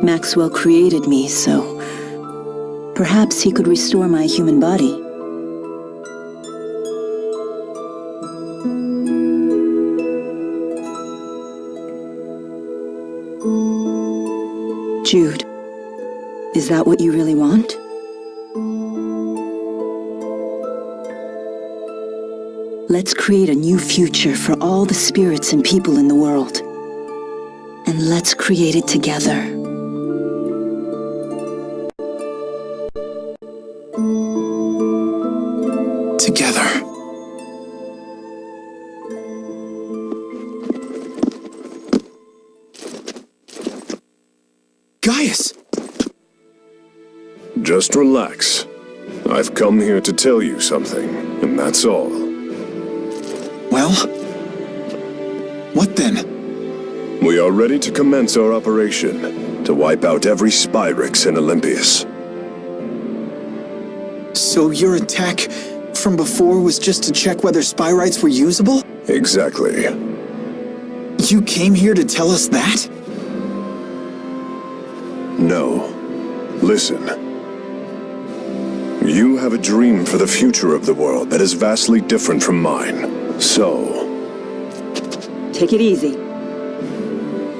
Speaker 4: Maxwell created me, so perhaps he could restore my human body. Jude, is that what you really want? Let's create a new future for all the spirits and people in the world. And let's create it together.
Speaker 5: Together. Gaius!
Speaker 6: Just relax. I've come here to tell you something, and that's all.
Speaker 5: Well, what then?
Speaker 6: We are ready to commence our operation to wipe out every Spyrix in Olympias.
Speaker 5: So your attack from before was just to check whether Spyrites were usable?
Speaker 6: Exactly.
Speaker 5: You came here to tell us that?
Speaker 6: No. Listen. You have a dream for the future of the world that is vastly different from mine. So...
Speaker 4: Take it easy.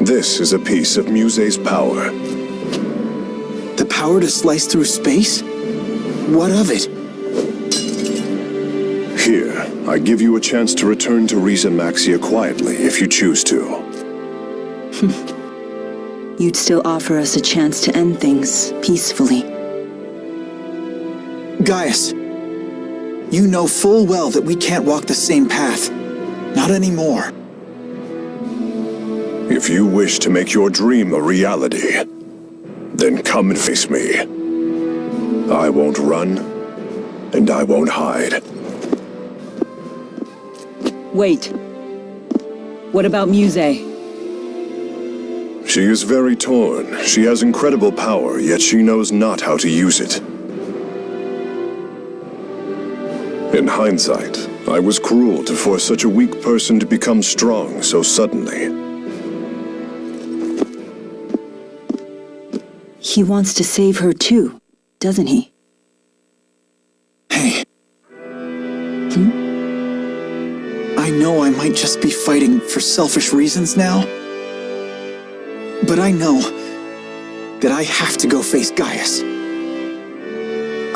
Speaker 6: This is a piece of Muse's power.
Speaker 5: The power to slice through space? What of it?
Speaker 6: Here, I give you a chance to return to Xillia quietly if you choose to.
Speaker 4: You'd still offer us a chance to end things peacefully.
Speaker 5: Gaius, you know full well that we can't walk the same path. Not anymore.
Speaker 6: If you wish to make your dream a reality, then come and face me. I won't run, and I won't hide.
Speaker 4: Wait. What about Muse?
Speaker 6: She is very torn. She has incredible power, yet she knows not how to use it. In hindsight, I was cruel to force such a weak person to become strong so suddenly.
Speaker 4: He wants to save her too, doesn't he?
Speaker 5: Hey. I know I might just be fighting for selfish reasons now, but I know that I have to go face Gaius.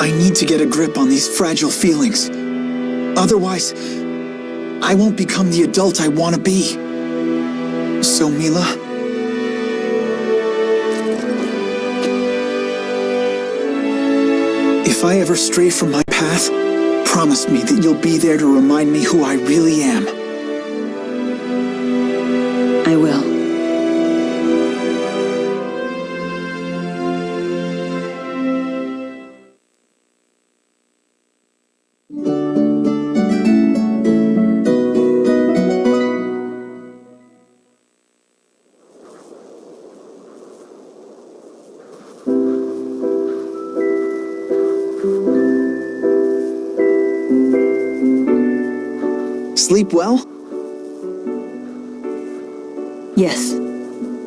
Speaker 5: I need to get a grip on these fragile feelings. Otherwise, I won't become the adult I want to be. So, Mila... if I ever stray from my path, promise me that you'll be there to remind me who I really am.
Speaker 4: I will.
Speaker 5: Sleep well?
Speaker 4: Yes.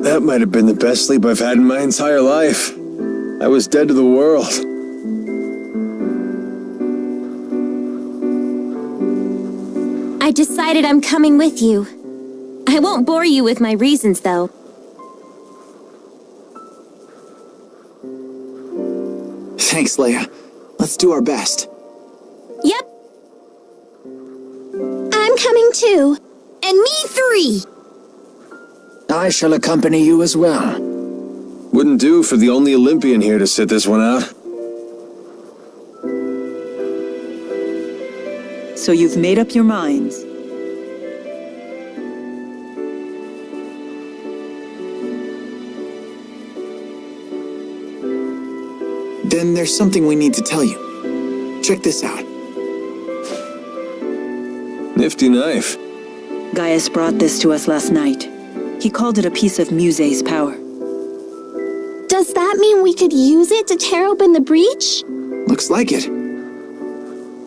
Speaker 1: That might have been the best sleep I've had in my entire life. I was dead to the world.
Speaker 2: I decided I'm coming with you. I won't bore you with my reasons, though.
Speaker 5: Thanks, Leia. Let's do our best.
Speaker 2: Yep.
Speaker 9: I'm coming too.
Speaker 8: And me 3!
Speaker 3: I shall accompany you as well.
Speaker 1: Wouldn't do for the only Olympian here to sit this one out.
Speaker 4: So you've made up your minds.
Speaker 5: Then there's something we need to tell you. Check this out.
Speaker 1: Nifty knife.
Speaker 4: Gaius brought this to us last night. He called it a piece of Muse's power.
Speaker 9: Does that mean we could use it to tear open the breach?
Speaker 5: Looks like it.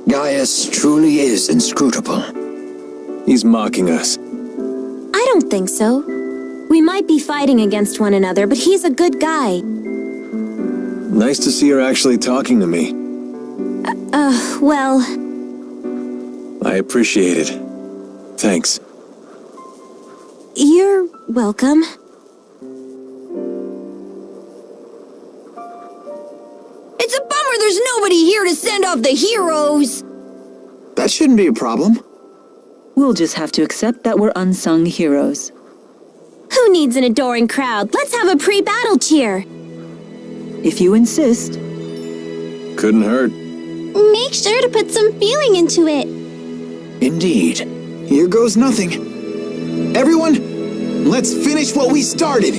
Speaker 3: Gaius truly is inscrutable.
Speaker 1: He's mocking us.
Speaker 2: I don't think so. We might be fighting against one another, but he's a good guy.
Speaker 1: Nice to see her actually talking to me.
Speaker 2: Well...
Speaker 1: I appreciate it. Thanks.
Speaker 2: You're welcome.
Speaker 8: It's a bummer there's nobody here to send off the heroes.
Speaker 5: That shouldn't be a problem.
Speaker 4: We'll just have to accept that we're unsung heroes.
Speaker 2: Who needs an adoring crowd? Let's have a pre-battle cheer.
Speaker 4: If you insist.
Speaker 1: Couldn't hurt.
Speaker 9: Make sure to put some feeling into it.
Speaker 3: Indeed.
Speaker 5: Here goes nothing. Everyone, let's finish what we started.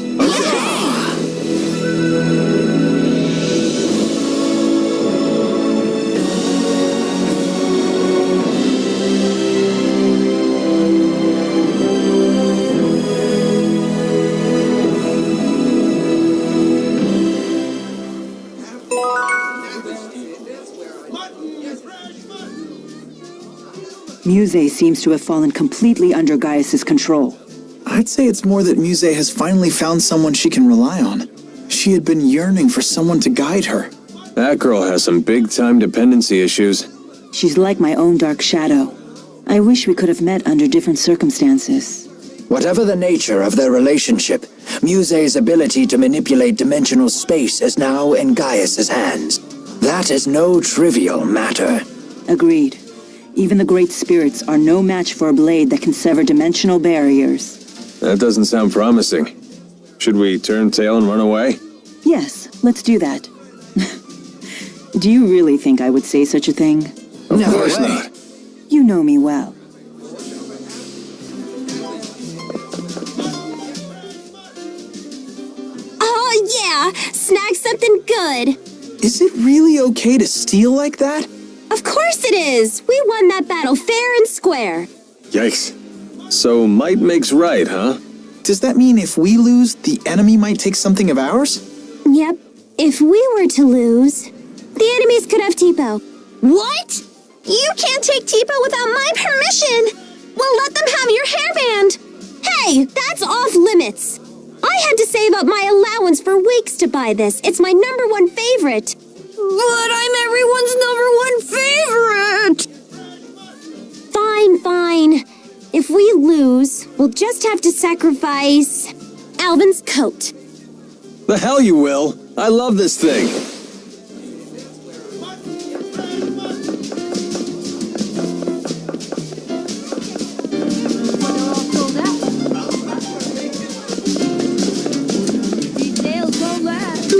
Speaker 4: Muse seems to have fallen completely under Gaius's control.
Speaker 5: I'd say it's more that Muse has finally found someone she can rely on. She had been yearning for someone to guide her.
Speaker 1: That girl has some big-time dependency issues.
Speaker 4: She's like my own dark shadow. I wish we could have met under different circumstances.
Speaker 3: Whatever the nature of their relationship, Muse's ability to manipulate dimensional space is now in Gaius's hands. That is no trivial matter.
Speaker 4: Agreed. Even the great spirits are no match for a blade that can sever dimensional barriers.
Speaker 1: That doesn't sound promising. Should we turn tail and run away?
Speaker 4: Yes, let's do that. Do you really think I would say such a thing?
Speaker 1: Of course not.
Speaker 4: You know me well.
Speaker 2: Oh yeah, snag something good.
Speaker 5: Is it really okay to steal like that?
Speaker 2: Of course it is. We won that battle fair and square.
Speaker 1: Yikes. So might makes right, huh?
Speaker 5: Does that mean if we lose, the enemy might take something of ours?
Speaker 2: Yep. If we were to lose, the enemies could have Tipo.
Speaker 8: What?
Speaker 9: You can't take Tipo without my permission. We'll let them have your hairband.
Speaker 2: Hey, that's off limits. I had to save up my allowance for weeks to buy this. It's my #1 favorite.
Speaker 8: But I'm everyone's #1 favorite!
Speaker 2: Fine. If we lose, we'll just have to sacrifice Alvin's coat.
Speaker 1: The hell you will. I love this thing.
Speaker 8: Details won't last.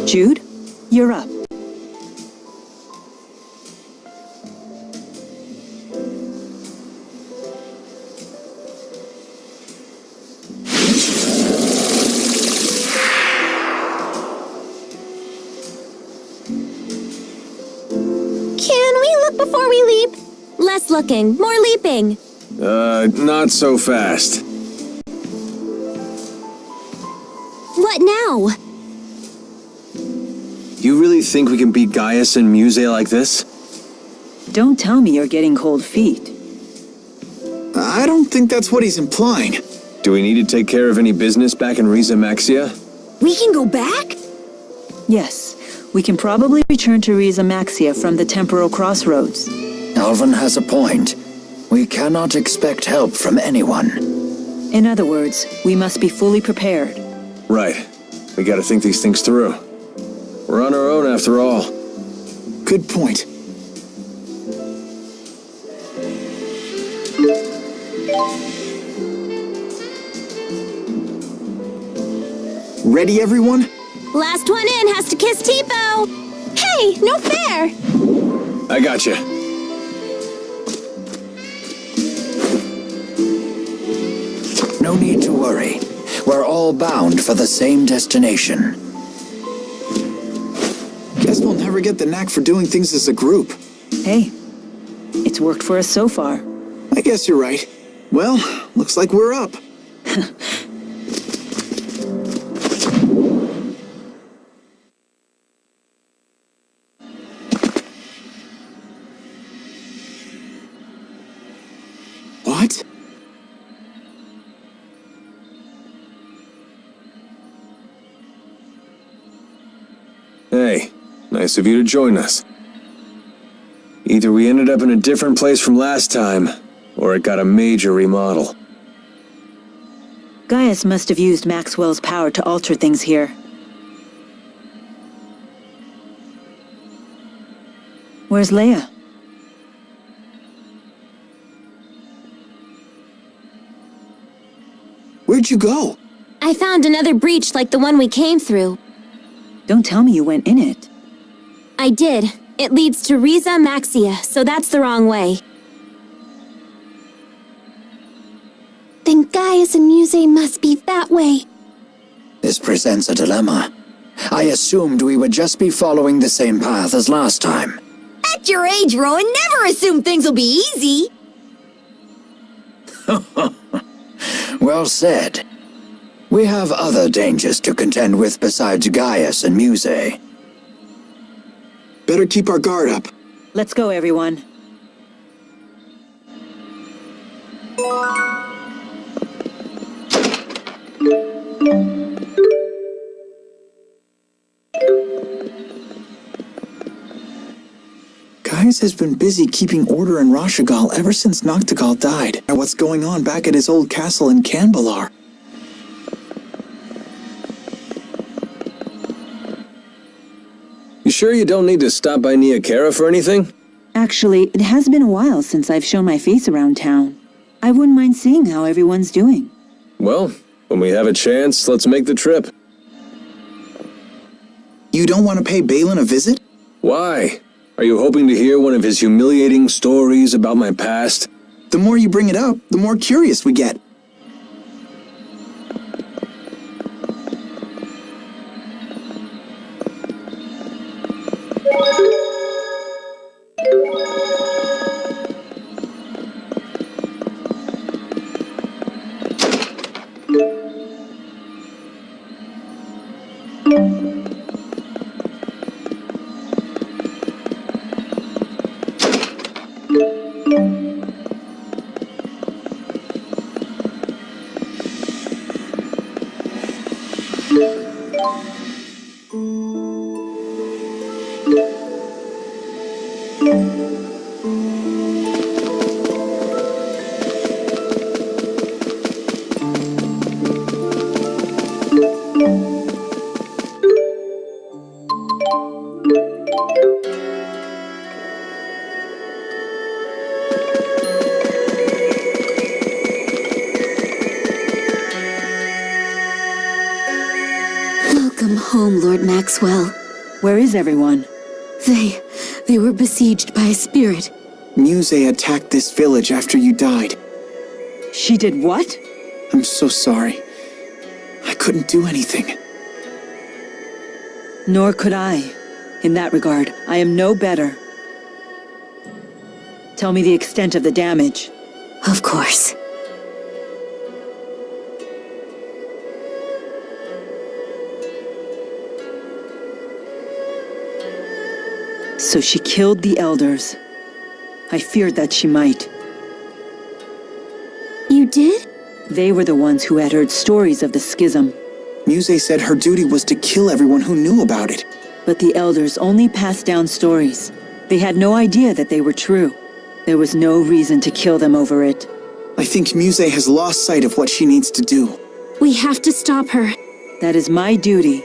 Speaker 4: Jude, you're up.
Speaker 2: Can we look before we leap? Less looking, more leaping.
Speaker 1: Not so fast.
Speaker 2: What now?
Speaker 1: You really think we can beat Gaius and Muse like this?
Speaker 4: Don't tell me you're getting cold feet.
Speaker 5: I don't think that's what he's implying.
Speaker 1: Do we need to take care of any business back in Riza Maxia?
Speaker 8: We can go back?
Speaker 4: Yes, we can probably return to Riza Maxia from the temporal crossroads.
Speaker 3: Alvin has a point. We cannot expect help from anyone.
Speaker 4: In other words, we must be fully prepared.
Speaker 1: Right. We gotta think these things through. We're on our own after all.
Speaker 5: Good point. Ready, everyone?
Speaker 2: Last one in has to kiss Tipo.
Speaker 9: Hey, no fair!
Speaker 1: I gotcha.
Speaker 3: No need to worry. We're all bound for the same destination.
Speaker 5: Guess we'll never get the knack for doing things as a group.
Speaker 4: Hey, it's worked for us so far.
Speaker 5: I guess you're right. Well, looks like we're up. What?
Speaker 1: Nice of you to join us. Either we ended up in a different place from last time, or it got a major remodel.
Speaker 4: Gaius must have used Maxwell's power to alter things here. Where's Leia?
Speaker 5: Where'd you go?
Speaker 2: I found another breach like the one we came through.
Speaker 4: Don't tell me you went in it.
Speaker 2: I did. It leads to Riza Maxia, so that's the wrong way.
Speaker 9: Then Gaius and Muse must be that way.
Speaker 3: This presents a dilemma. I assumed we would just be following the same path as last time.
Speaker 8: At your age, Rowan, never assume things will be easy.
Speaker 3: Well said. We have other dangers to contend with besides Gaius and Muse.
Speaker 5: Better keep our guard up.
Speaker 4: Let's go, everyone.
Speaker 5: Gaius has been busy keeping order in Rashagal ever since Noctigal died. Now what's going on back at his old castle in Canbalar?
Speaker 1: You sure you don't need to stop by Niakara for anything?
Speaker 4: Actually, it has been a while since I've shown my face around town. I wouldn't mind seeing how everyone's doing.
Speaker 1: Well, when we have a chance, let's make the trip.
Speaker 5: You don't want to pay Balin a visit?
Speaker 1: Why? Are you hoping to hear one of his humiliating stories about my past?
Speaker 5: The more you bring it up, the more curious we get.
Speaker 11: Welcome home, Lord Maxwell.
Speaker 4: Where is everyone?
Speaker 11: They were besieged by a spirit.
Speaker 5: Muse attacked this village after you died.
Speaker 4: She did what?
Speaker 5: I'm so sorry. I couldn't do anything.
Speaker 4: Nor could I. In that regard, I am no better. Tell me the extent of the damage.
Speaker 11: Of course.
Speaker 4: So she killed the elders. I feared that she might.
Speaker 2: You did?
Speaker 4: They were the ones who had heard stories of the schism.
Speaker 5: Muse said her duty was to kill everyone who knew about it.
Speaker 4: But the elders only passed down stories. They had no idea that they were true. There was no reason to kill them over it.
Speaker 5: I think Muse has lost sight of what she needs to do.
Speaker 2: We have to stop her.
Speaker 4: That is my duty.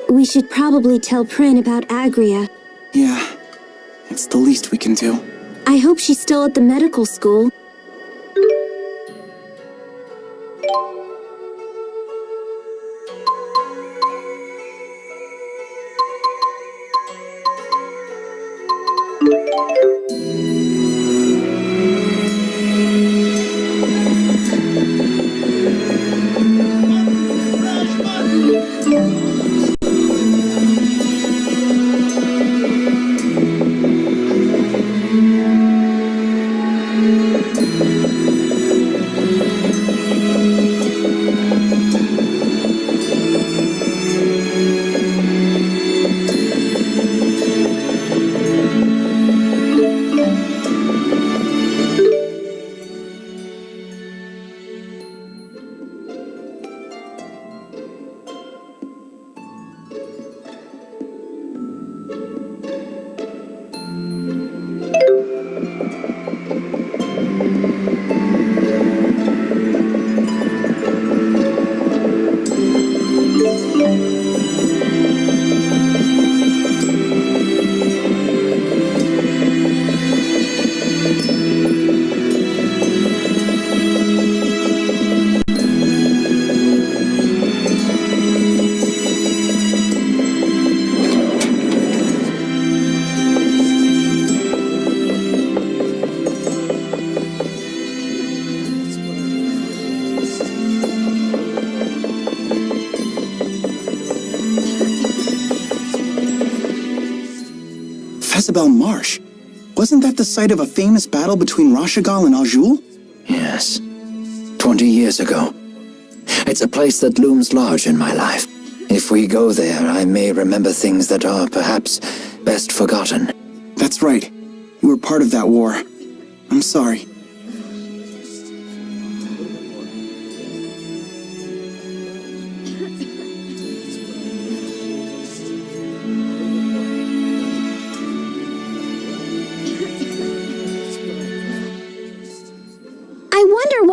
Speaker 2: We should probably tell Prin about Agria.
Speaker 5: Yeah, it's the least we can do.
Speaker 2: I hope she's still at the medical school.
Speaker 5: Marsh. Wasn't that the site of a famous battle between Rashagal and Azul?
Speaker 3: Yes. 20 years ago. It's a place that looms large in my life. If we go there, I may remember things that are perhaps best forgotten.
Speaker 5: That's right. You were part of that war. I'm sorry.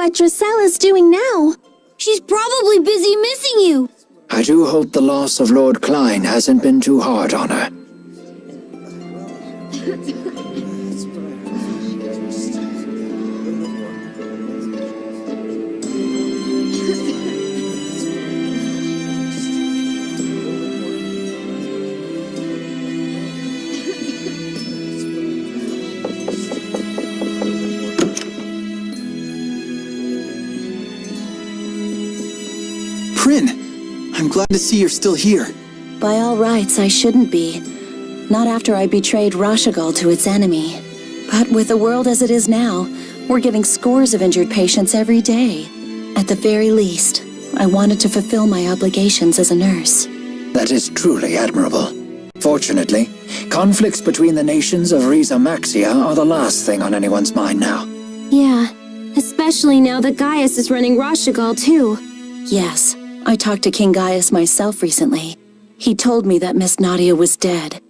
Speaker 9: What Drusella's doing now?
Speaker 8: She's probably busy missing you.
Speaker 3: I do hope the loss of Lord Klein hasn't been too hard on her.
Speaker 5: I'm glad to see you're still here.
Speaker 12: By all rights, I shouldn't be. Not after I betrayed Rashagal to its enemy. But with the world as it is now, we're getting scores of injured patients every day. At the very least, I wanted to fulfill my obligations as a nurse.
Speaker 3: That is truly admirable. Fortunately, conflicts between the nations of Riza Maxia are the last thing on anyone's mind now.
Speaker 2: Yeah, especially now that Gaius is running Rashagal too.
Speaker 12: Yes. I talked to King Gaius myself recently. He told me that Miss Nadia was dead.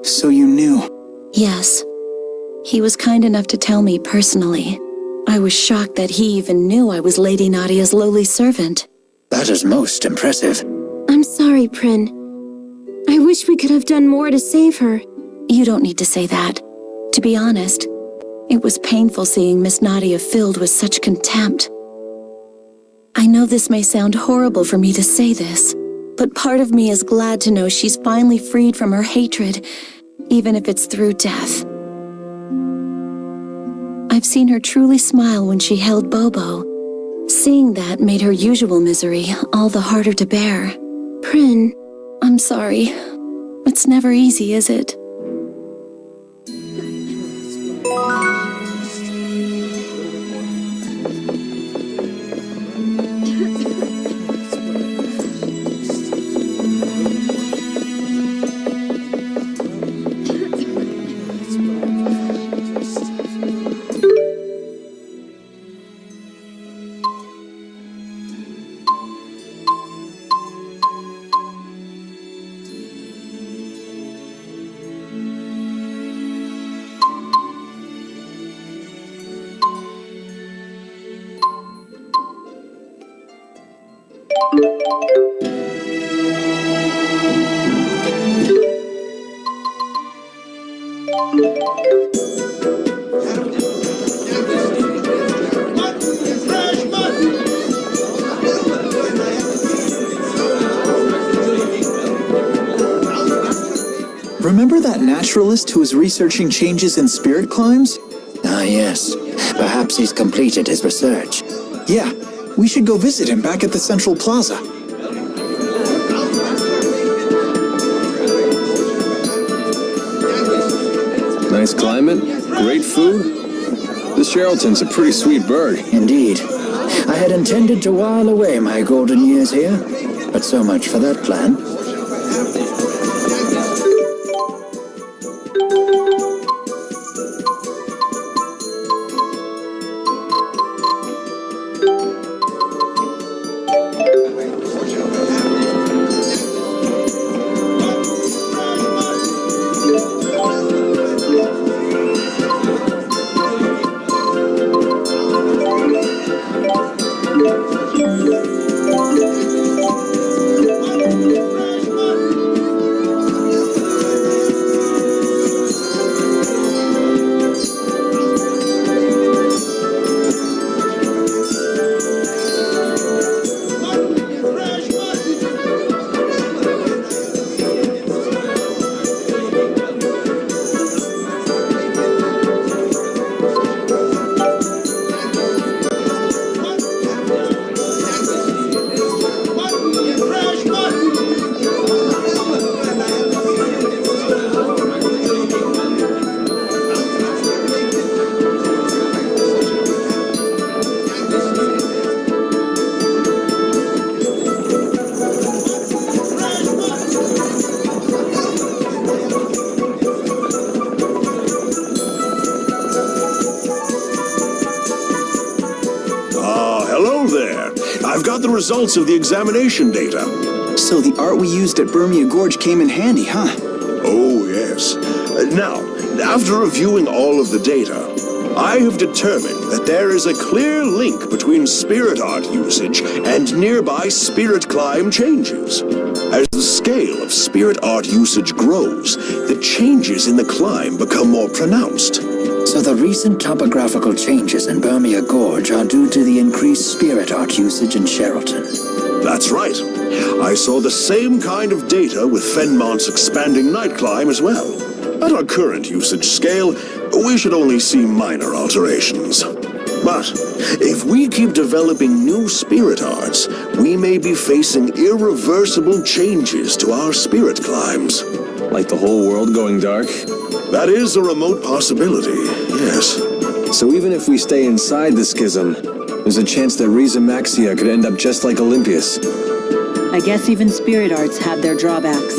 Speaker 5: So you knew?
Speaker 12: Yes. He was kind enough to tell me personally. I was shocked that he even knew I was Lady Nadia's lowly servant.
Speaker 3: That is most impressive.
Speaker 2: I'm sorry, Prin. I wish we could have done more to save her.
Speaker 12: You don't need to say that. To be honest, it was painful seeing Miss Nadia filled with such contempt. I know this may sound horrible for me to say this, but part of me is glad to know she's finally freed from her hatred, even if it's through death. I've seen her truly smile when she held Bobo. Seeing that made her usual misery all the harder to bear.
Speaker 2: Prin,
Speaker 12: I'm sorry. It's never easy, is it?
Speaker 5: Remember that naturalist who was researching changes in spirit climbs?
Speaker 3: Ah, yes. Perhaps he's completed his research.
Speaker 5: Yeah, we should go visit him back at the Central Plaza.
Speaker 1: Nice climate, great food. This Geraldton's a pretty sweet bird.
Speaker 3: Indeed. I had intended to while away my golden years here, but so much for that plan.
Speaker 6: The results of the examination data.
Speaker 5: So the art we used at Burmia Gorge came in handy, huh?
Speaker 6: Oh, yes. Now, after reviewing all of the data, I have determined that there is a clear link between spirit art usage and nearby spirit climb changes. As the scale of spirit art usage grows, the changes in the climb become more pronounced.
Speaker 3: So the recent topographical changes in Burmia Gorge are due to the increased spirit art usage in Xillia.
Speaker 6: That's right. I saw the same kind of data with Fenmont's expanding night climb as well. At our current usage scale, we should only see minor alterations. But if we keep developing new spirit arts, we may be facing irreversible changes to our spirit climbs.
Speaker 1: Like the whole world going dark?
Speaker 6: That is a remote possibility, yes.
Speaker 1: So even if we stay inside the schism, there's a chance that Riza Maxia could end up just like Olympias.
Speaker 4: I guess even spirit arts have their drawbacks.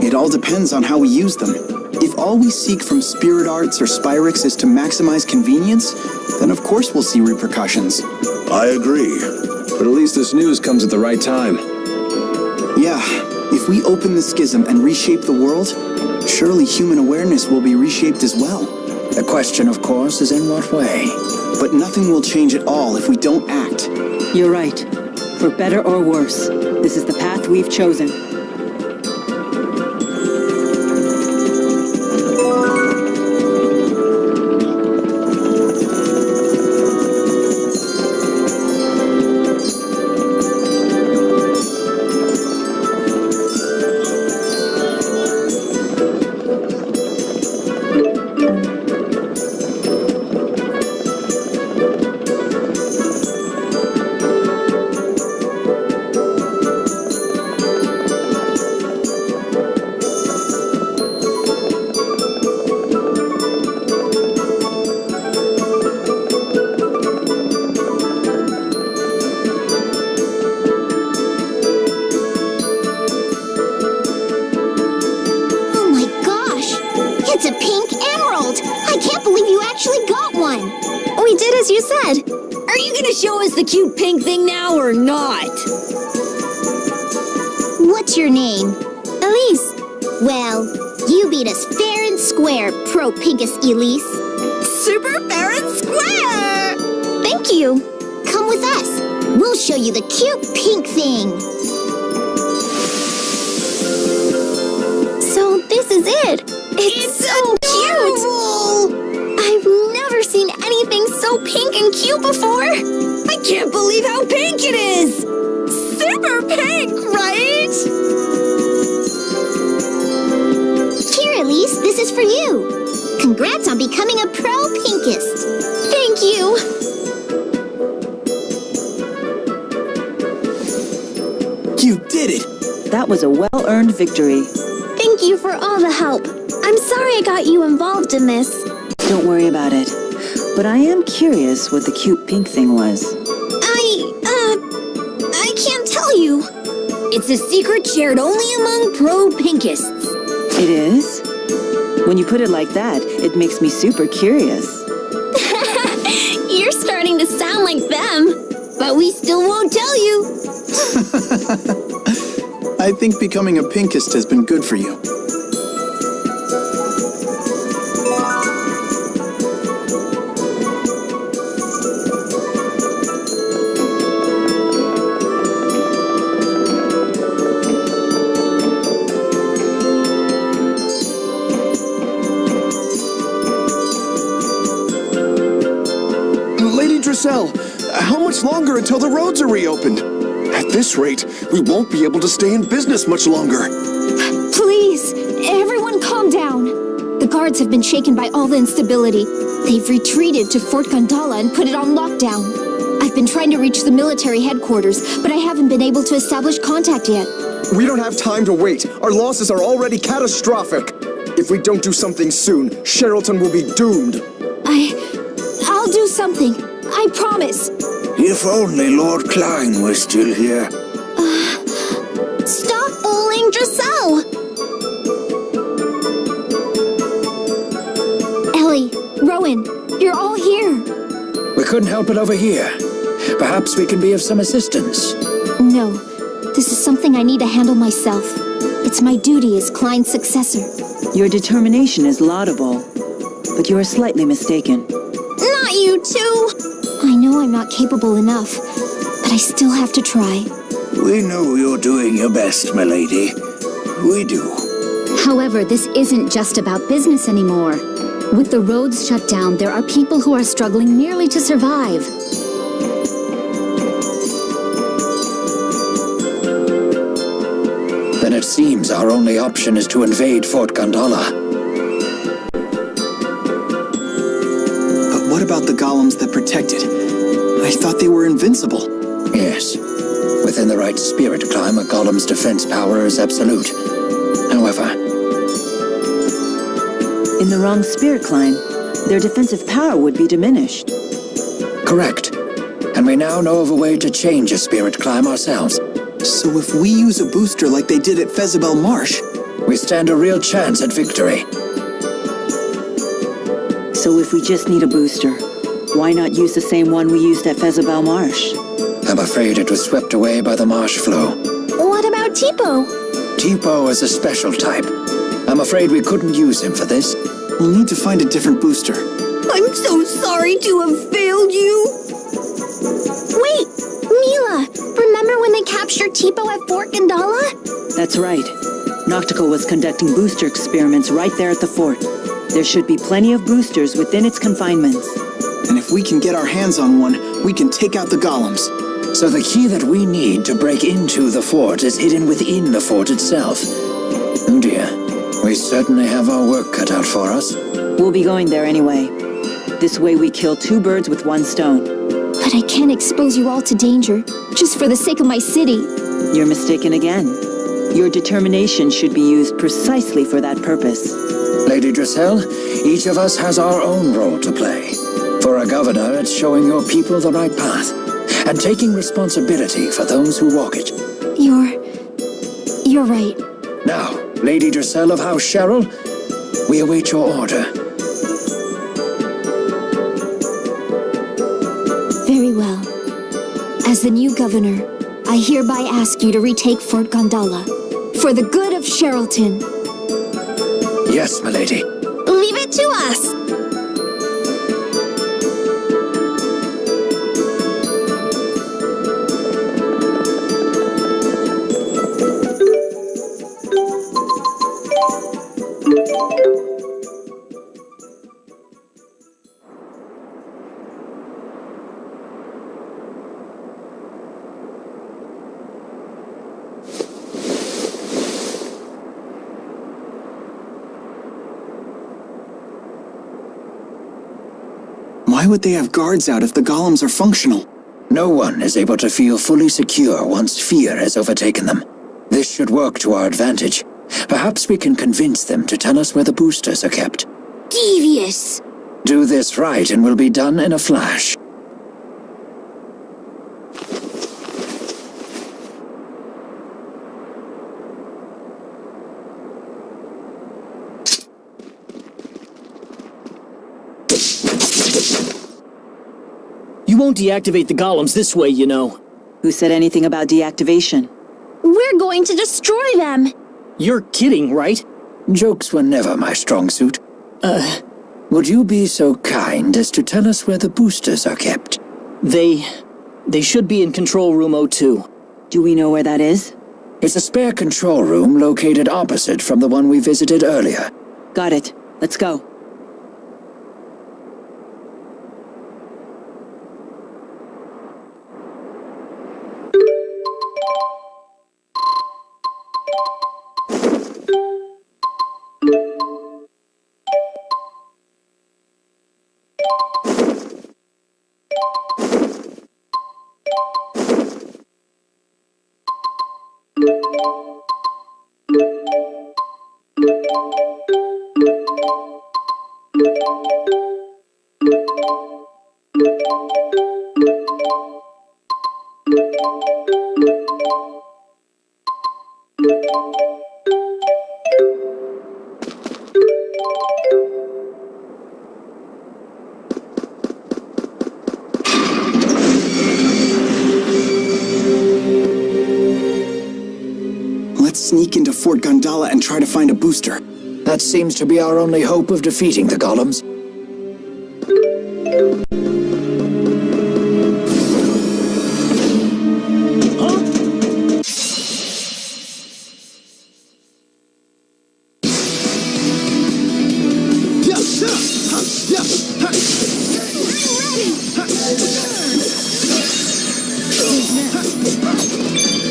Speaker 5: It all depends on how we use them. If all we seek from spirit arts or Spyrix is to maximize convenience, then of course we'll see repercussions.
Speaker 6: I agree.
Speaker 1: But at least this news comes at the right time.
Speaker 5: Yeah, if we open the schism and reshape the world, surely human awareness will be reshaped as well.
Speaker 3: The question, of course, is in what way?
Speaker 5: But nothing will change at all if we don't act.
Speaker 4: You're right. For better or worse, this is the path we've chosen.
Speaker 8: The cute pink thing now or not?
Speaker 9: What's your name? Elise. Well, you beat us fair and square, Pro Pinkus Elise.
Speaker 8: Super fair and square!
Speaker 9: Thank you. Come with us. We'll show you the cute pink thing. So this is it. It's so cute. I've never seen anything so pink and cute before. I
Speaker 8: can't believe how pink it is! Super pink, right?
Speaker 9: Here, Elise, this is for you. Congrats on becoming a pro pinkist. Thank you.
Speaker 5: You did it!
Speaker 4: That was a well-earned victory.
Speaker 9: Thank you for all the help. I'm sorry I got you involved in this.
Speaker 4: Don't worry about it. But I am curious what the cute pink thing was.
Speaker 8: I can't tell you. It's a secret shared only among pro pinkists.
Speaker 4: It is? When you put it like that, it makes me super curious.
Speaker 9: You're starting to sound like them.
Speaker 8: But we still won't tell you.
Speaker 5: I think becoming a pinkist has been good for you.
Speaker 6: Lady Drissel, how much longer until the roads are reopened? At this rate, we won't be able to stay in business much longer.
Speaker 8: Please, everyone calm down. The guards have been shaken by all the instability. They've retreated to Fort Gandala and put it on lockdown. I've been trying to reach the military headquarters, but I haven't been able to establish contact yet.
Speaker 13: We don't have time to wait. Our losses are already catastrophic. If we don't do something soon, Sherrilton will be doomed.
Speaker 8: I'll do something. I promise.
Speaker 3: If only Lord Klein were still here.
Speaker 9: Stop bullying Drissel.
Speaker 8: Ellie, Rowan, you're all here.
Speaker 3: We couldn't help it over here. Perhaps we can be of some assistance.
Speaker 8: No, this is something I need to handle myself. It's my duty as Klein's successor.
Speaker 4: Your determination is laudable, but you are slightly mistaken.
Speaker 8: Not you too! I know I'm not capable enough, but I still have to try.
Speaker 3: We know you're doing your best, my lady. We do.
Speaker 14: However, this isn't just about business anymore. With the roads shut down, there are people who are struggling merely to survive.
Speaker 3: Then it seems our only option is to invade Fort Gandala.
Speaker 5: What about the golems that protect it? I thought they were invincible.
Speaker 3: Yes. Within the right spirit climb, a golem's defense power is absolute. However,
Speaker 4: in the wrong spirit climb, their defensive power would be diminished.
Speaker 3: Correct. And we now know of a way to change a spirit climb ourselves.
Speaker 5: So if we use a booster like they did at Fezabel Marsh,
Speaker 3: we stand a real chance at victory.
Speaker 4: So if we just need a booster, why not use the same one we used at Fezabel Marsh?
Speaker 3: I'm afraid it was swept away by the marsh flow.
Speaker 9: What about Tipo?
Speaker 3: Tipo is a special type. I'm afraid we couldn't use him for this.
Speaker 5: We'll need to find a different booster.
Speaker 8: I'm so sorry to have failed you.
Speaker 9: Wait, Mila, remember when they captured Tipo at Fort Gandala?
Speaker 4: That's right. Noctical was conducting booster experiments right there at the fort. There should be plenty of boosters within its confinements.
Speaker 5: And if we can get our hands on one, we can take out the golems.
Speaker 3: So the key that we need to break into the fort is hidden within the fort itself. Oh dear, we certainly have our work cut out for us.
Speaker 4: We'll be going there anyway. This way we kill two birds with one stone.
Speaker 8: But I can't expose you all to danger, just for the sake of my city.
Speaker 4: You're mistaken again. Your determination should be used precisely for that purpose.
Speaker 3: Lady Drissel, each of us has our own role to play. For a governor, it's showing your people the right path, and taking responsibility for those who walk it.
Speaker 8: You're right.
Speaker 3: Now, Lady Drissel of House Sherrill, we await your order.
Speaker 8: Very well. As the new governor, I hereby ask you to retake Fort Gandala, for the good of Sherrilton.
Speaker 3: Yes, my lady.
Speaker 9: Leave it to us.
Speaker 5: Why would they have guards out if the golems are functional?
Speaker 3: No one is able to feel fully secure once fear has overtaken them. This should work to our advantage. Perhaps we can convince them to tell us where the boosters are kept.
Speaker 9: Devious!
Speaker 3: Do this right and we'll be done in a flash.
Speaker 15: You won't deactivate the golems this way, you know.
Speaker 4: Who said anything about deactivation?
Speaker 9: We're going to destroy them!
Speaker 15: You're kidding, right?
Speaker 3: Jokes were never my strong suit. Would you be so kind as to tell us where the boosters are kept?
Speaker 15: They should be in Control Room 02.
Speaker 4: Do we know where that is?
Speaker 3: It's a spare control room located opposite from the one we visited earlier.
Speaker 4: Got it. Let's go.
Speaker 5: Let's sneak into Fort Gondola and try to find a booster.
Speaker 3: That seems to be our only hope of defeating the golems.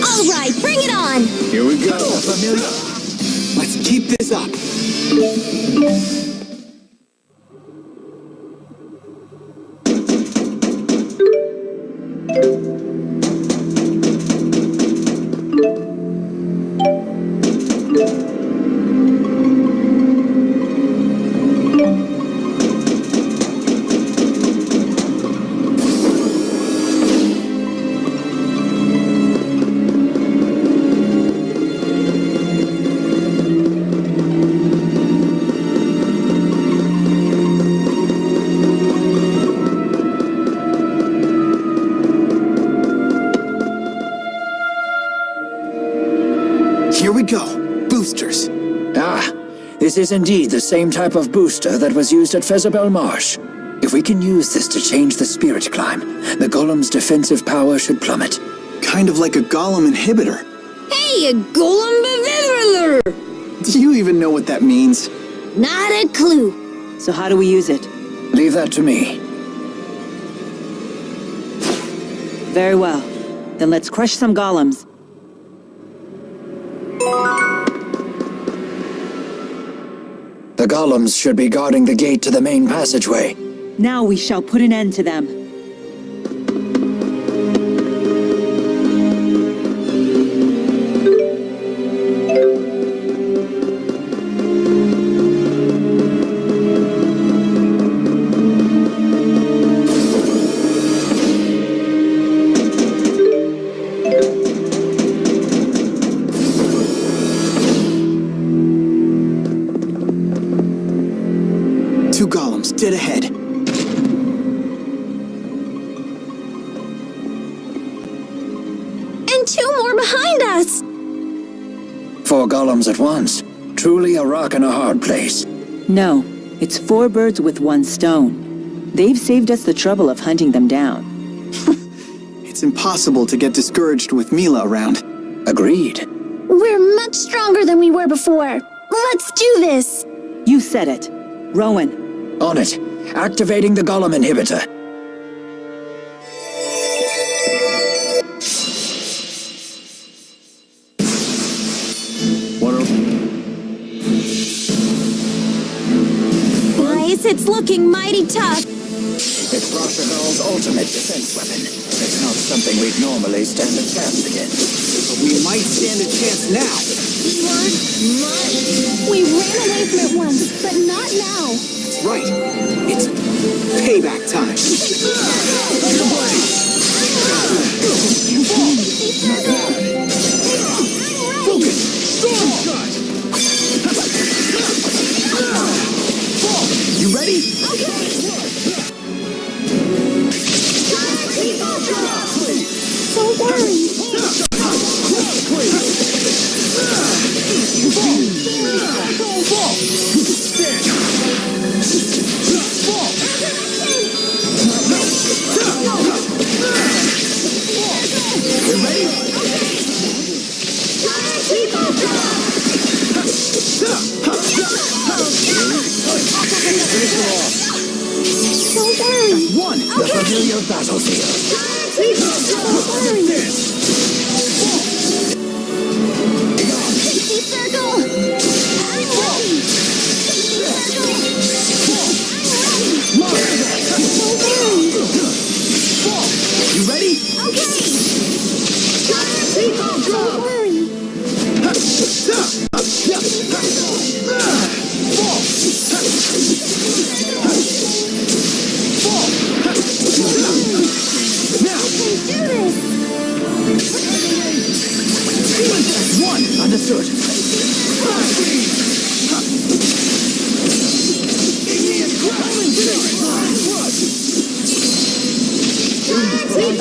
Speaker 9: All right, bring it on!
Speaker 5: Here we go. Let's keep this up. Here we go. Boosters.
Speaker 3: Ah, this is indeed the same type of booster that was used at Fezabel Marsh. If we can use this to change the spirit climb, the golem's defensive power should plummet.
Speaker 5: Kind of like a golem inhibitor.
Speaker 9: Hey, a golem beviler!
Speaker 5: Do you even know what that means?
Speaker 9: Not a clue.
Speaker 4: So how do we use it?
Speaker 3: Leave that to me.
Speaker 4: Very well. Then let's crush some golems.
Speaker 3: The golems should be guarding the gate to the main passageway.
Speaker 4: Now we shall put an end to them.
Speaker 5: Two golems, dead ahead.
Speaker 9: And two more behind us!
Speaker 3: 4 golems at once. Truly a rock and a hard place.
Speaker 4: No, it's 4 birds with 1 stone. They've saved us the trouble of hunting them down.
Speaker 5: It's impossible to get discouraged with Mila around.
Speaker 3: Agreed.
Speaker 9: We're much stronger than we were before. Let's do this!
Speaker 4: You said it. Rowan.
Speaker 3: On it. Activating the golem inhibitor.
Speaker 9: Guys, it's looking mighty tough.
Speaker 3: It's Roshagal's ultimate defense weapon. It's not something we'd normally stand a chance against.
Speaker 5: But we might stand a chance now.
Speaker 9: We ran away from it once, but not now.
Speaker 5: That's right. It's payback time. Focus! Storm shot! You ready?
Speaker 9: Don't worry.
Speaker 5: You ready?
Speaker 9: Don't worry.
Speaker 5: One.
Speaker 3: The familiar battlefield.
Speaker 9: Pixie circle. I'm ready.
Speaker 5: You ready?
Speaker 9: Okay. Don't worry.
Speaker 5: One.
Speaker 3: Understood.
Speaker 6: Ready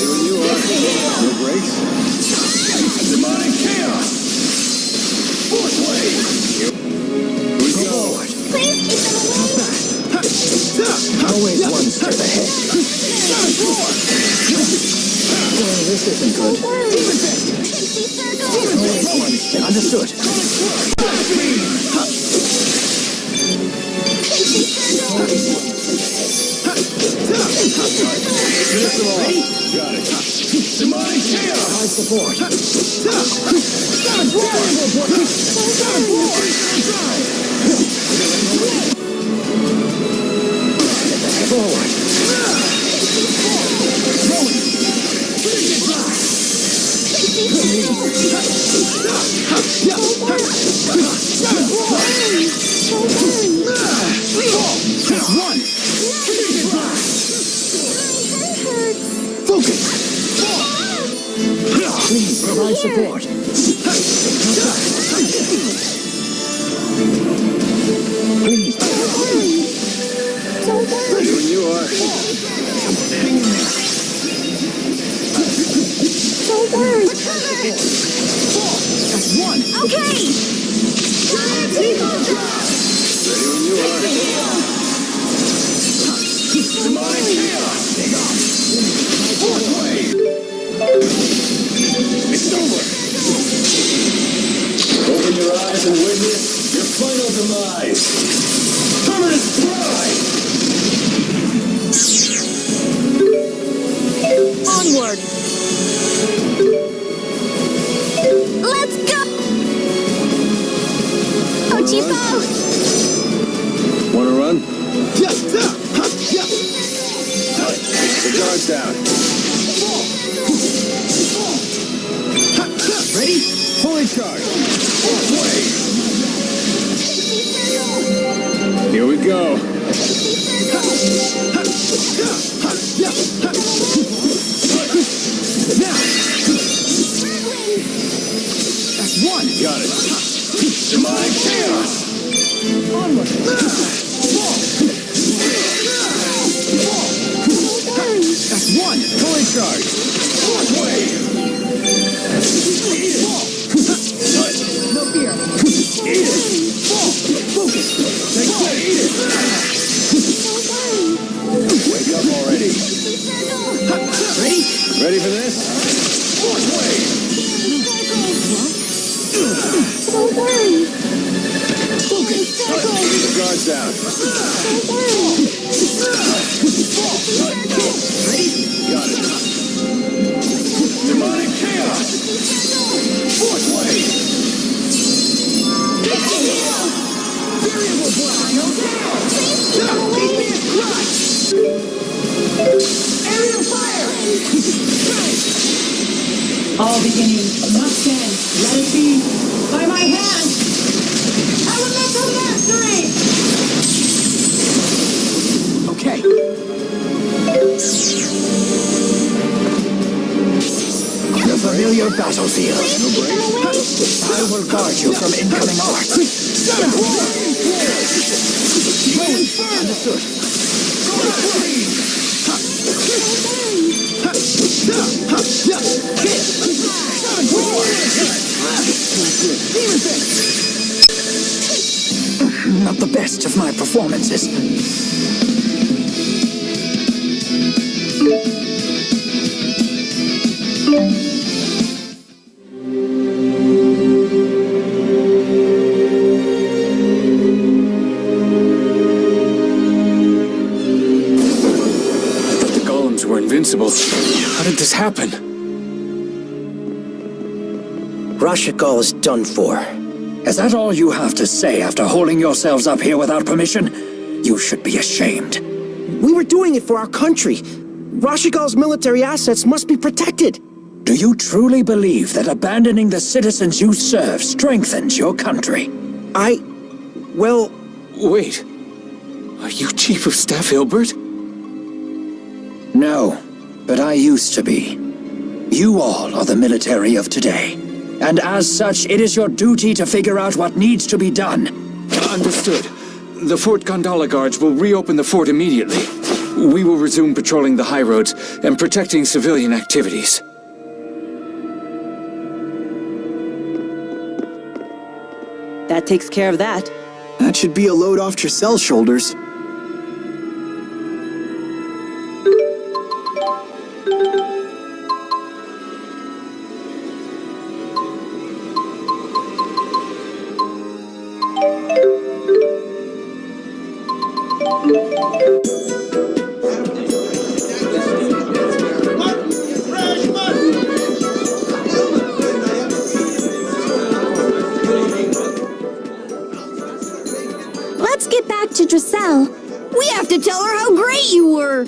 Speaker 6: when you are. No brakes. Demonic chaos. Fourth wave. Here we go.
Speaker 9: Please keep them away.
Speaker 3: Always one step ahead. Well, this isn't good.
Speaker 9: Pixie circle.
Speaker 3: Always one step. Understood.
Speaker 6: Finish them all. Got it. Demonic chaos.
Speaker 3: High support. Forward.
Speaker 5: One. Focus.
Speaker 3: Please provide support. Please.
Speaker 6: Ready when you are.
Speaker 3: Hang in there.
Speaker 9: Don't worry.
Speaker 5: That's one.
Speaker 9: Okay.
Speaker 6: Ready when you are. Demonic chaos. Fourth wave. It's over. Open your eyes and witness your final demise. Permanent pride.
Speaker 9: Onward. Let's go. Ochipo.
Speaker 1: Wanna run?
Speaker 6: The guard's down.
Speaker 5: Ready?
Speaker 6: Fully charged. Fourth wave. Here we go.
Speaker 5: Now. That's one.
Speaker 6: Got it. Demonic chaos.
Speaker 5: Onward. That's one.
Speaker 6: Fully charged. Fourth wave.
Speaker 5: No fear.
Speaker 6: Eat it.
Speaker 5: Focus.
Speaker 6: Take that. Eat it. Wake up already.
Speaker 5: Ready?
Speaker 6: Ready for this? Fourth wave.
Speaker 9: Don't worry.
Speaker 5: Focus.
Speaker 6: The guard's down.
Speaker 9: Don't worry.
Speaker 5: Ready?
Speaker 6: Got it. Demonic chaos. Fourth wave.
Speaker 5: Variable block. Beat me a crutch.
Speaker 10: beginning must end. Let it be by my hand. Elemental mastery!
Speaker 3: Okay. The familiar battlefield. I will guard you from incoming arts. Understood. Not the best of my performances.
Speaker 16: Invincible. How did this happen?
Speaker 3: Rashikal is done for. Is that all you have to say after holding yourselves up here without permission? You should be ashamed.
Speaker 13: We were doing it for our country. Rashikal's military assets must be protected.
Speaker 3: Do you truly believe that abandoning the citizens you serve strengthens your country?
Speaker 13: Well...
Speaker 16: Wait. Are you Chief of Staff Hilbert?
Speaker 3: No, but I used to be. You all are the military of today. And as such, it is your duty to figure out what needs to be done.
Speaker 16: Understood. The Fort Gondola Guards will reopen the fort immediately. We will resume patrolling the high roads and protecting civilian activities.
Speaker 4: That takes care of that.
Speaker 5: That should be a load off Trisell's shoulders.
Speaker 9: Let's get back to Trisell.
Speaker 8: We have to tell her how great you were.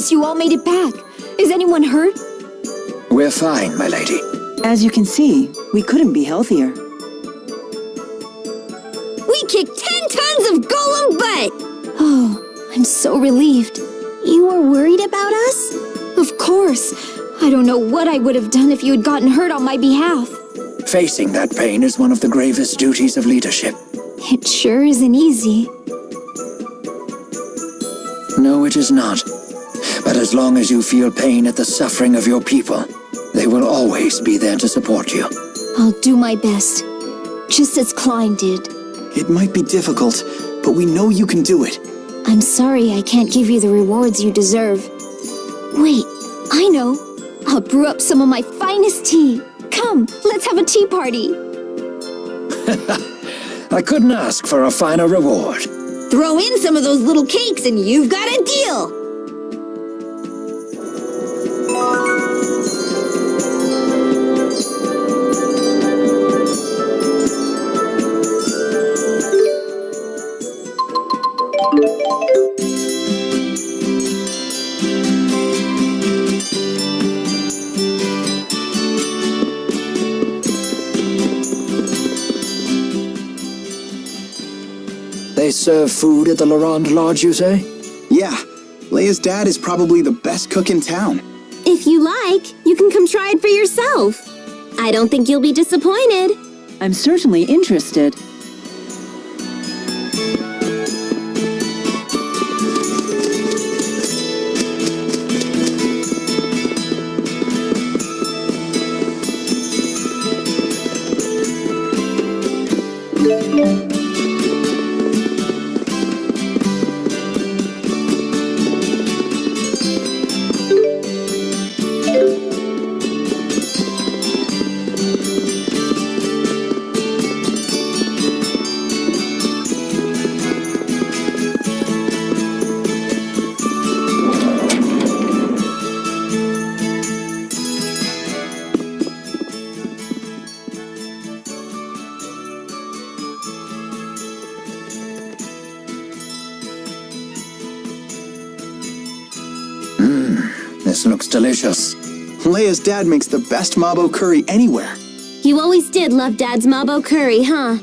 Speaker 8: You all made it back. Is anyone hurt?
Speaker 3: We're fine, my lady.
Speaker 4: As you can see, we couldn't be healthier.
Speaker 8: We kicked 10 tons of golem butt! Oh, I'm so relieved.
Speaker 9: You were worried about us?
Speaker 8: Of course. I don't know what I would have done if you had gotten hurt on my behalf.
Speaker 3: Facing that pain is one of the gravest duties of leadership.
Speaker 8: It sure isn't easy.
Speaker 3: No, it is not. But as long as you feel pain at the suffering of your people, they will always be there to support you.
Speaker 8: I'll do my best. Just as Klein did.
Speaker 5: It might be difficult, but we know you can do it.
Speaker 8: I'm sorry I can't give you the rewards you deserve. Wait, I know. I'll brew up some of my finest tea. Come, let's have a tea party.
Speaker 3: I couldn't ask for a finer reward.
Speaker 8: Throw in some of those little cakes and you've got a deal.
Speaker 3: They serve food at the Laurent Lodge, you say?
Speaker 5: Yeah, Leia's dad is probably the best cook in town.
Speaker 2: If you like, you can come try it for yourself. I don't think you'll be disappointed.
Speaker 4: I'm certainly interested.
Speaker 3: This looks delicious.
Speaker 5: Leia's dad makes the best mabo curry anywhere.
Speaker 2: You always did love Dad's mabo curry, huh?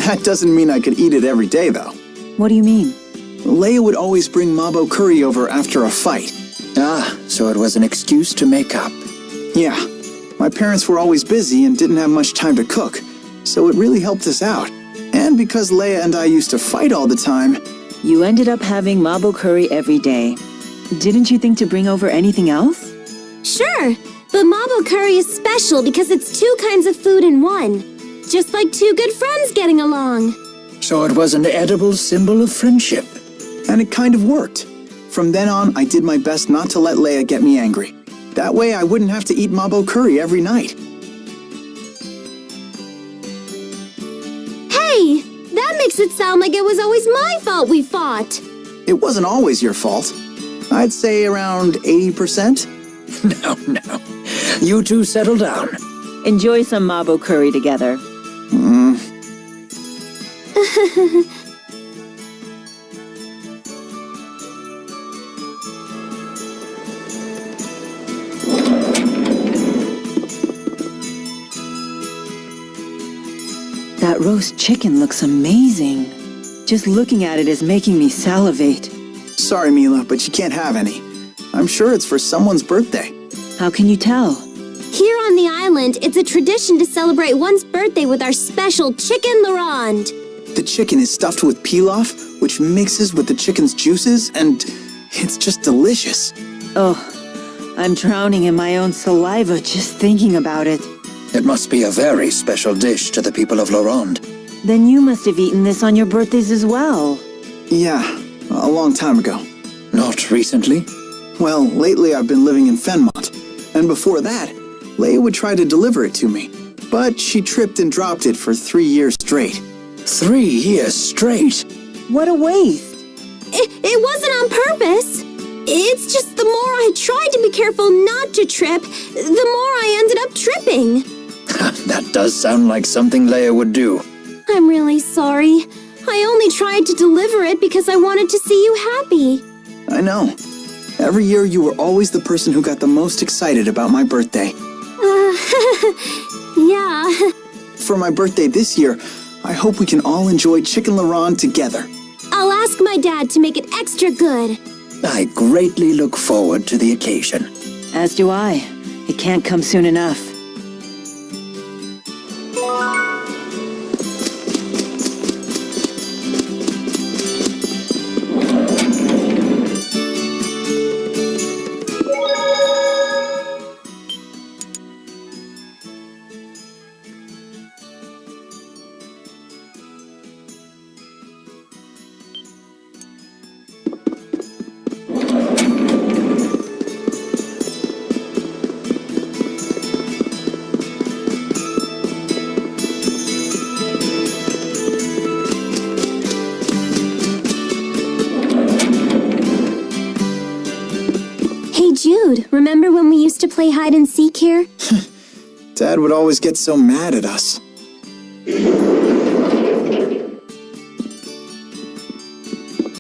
Speaker 5: That doesn't mean I could eat it every day, though.
Speaker 4: What do you mean?
Speaker 5: Leia would always bring mabo curry over after a fight.
Speaker 3: Ah, so it was an excuse to make up.
Speaker 5: Yeah, my parents were always busy and didn't have much time to cook, so it really helped us out. And because Leia and I used to fight all the time...
Speaker 4: You ended up having mabo curry every day. Didn't you think to bring over anything else?
Speaker 2: Sure, but mabo curry is special because it's two kinds of food in one. Just like two good friends getting along.
Speaker 3: So it was an edible symbol of friendship.
Speaker 5: And it kind of worked. From then on, I did my best not to let Leia get me angry. That way I wouldn't have to eat mabo curry every night.
Speaker 2: Hey, that makes it sound like it was always my fault we fought.
Speaker 5: It wasn't always your fault. I'd say around 80%.
Speaker 3: No. You two settle down.
Speaker 4: Enjoy some mabo curry together. That roast chicken looks amazing. Just looking at it is making me salivate.
Speaker 5: Sorry, Mila, but you can't have any. I'm sure it's for someone's birthday.
Speaker 4: How can you tell?
Speaker 2: Here on the island, it's a tradition to celebrate one's birthday with our special chicken Laurent.
Speaker 5: The chicken is stuffed with pilaf, which mixes with the chicken's juices, and it's just delicious.
Speaker 4: Oh, I'm drowning in my own saliva just thinking about it.
Speaker 3: It must be a very special dish to the people of Laurent.
Speaker 4: Then you must have eaten this on your birthdays as well.
Speaker 5: Yeah, a long time ago.
Speaker 3: Not recently?
Speaker 5: Well, lately I've been living in Fenmont, and before that, Leia would try to deliver it to me, but she tripped and dropped it for 3 years straight.
Speaker 3: 3 years straight?
Speaker 4: What a waste.
Speaker 2: It wasn't on purpose. It's just the more I tried to be careful not to trip, the more I ended up tripping.
Speaker 3: That does sound like something Leia would do.
Speaker 2: I'm really sorry. I only tried to deliver it because I wanted to see you happy.
Speaker 5: I know. Every year you were always the person who got the most excited about my birthday.
Speaker 2: Yeah.
Speaker 5: For my birthday this year, I hope we can all enjoy Chicken Laurent together.
Speaker 2: I'll ask my dad to make it extra good.
Speaker 3: I greatly look forward to the occasion.
Speaker 4: As do I. It can't come soon enough.
Speaker 2: Jude, remember when we used to play hide and seek here?
Speaker 5: Dad would always get so mad at us.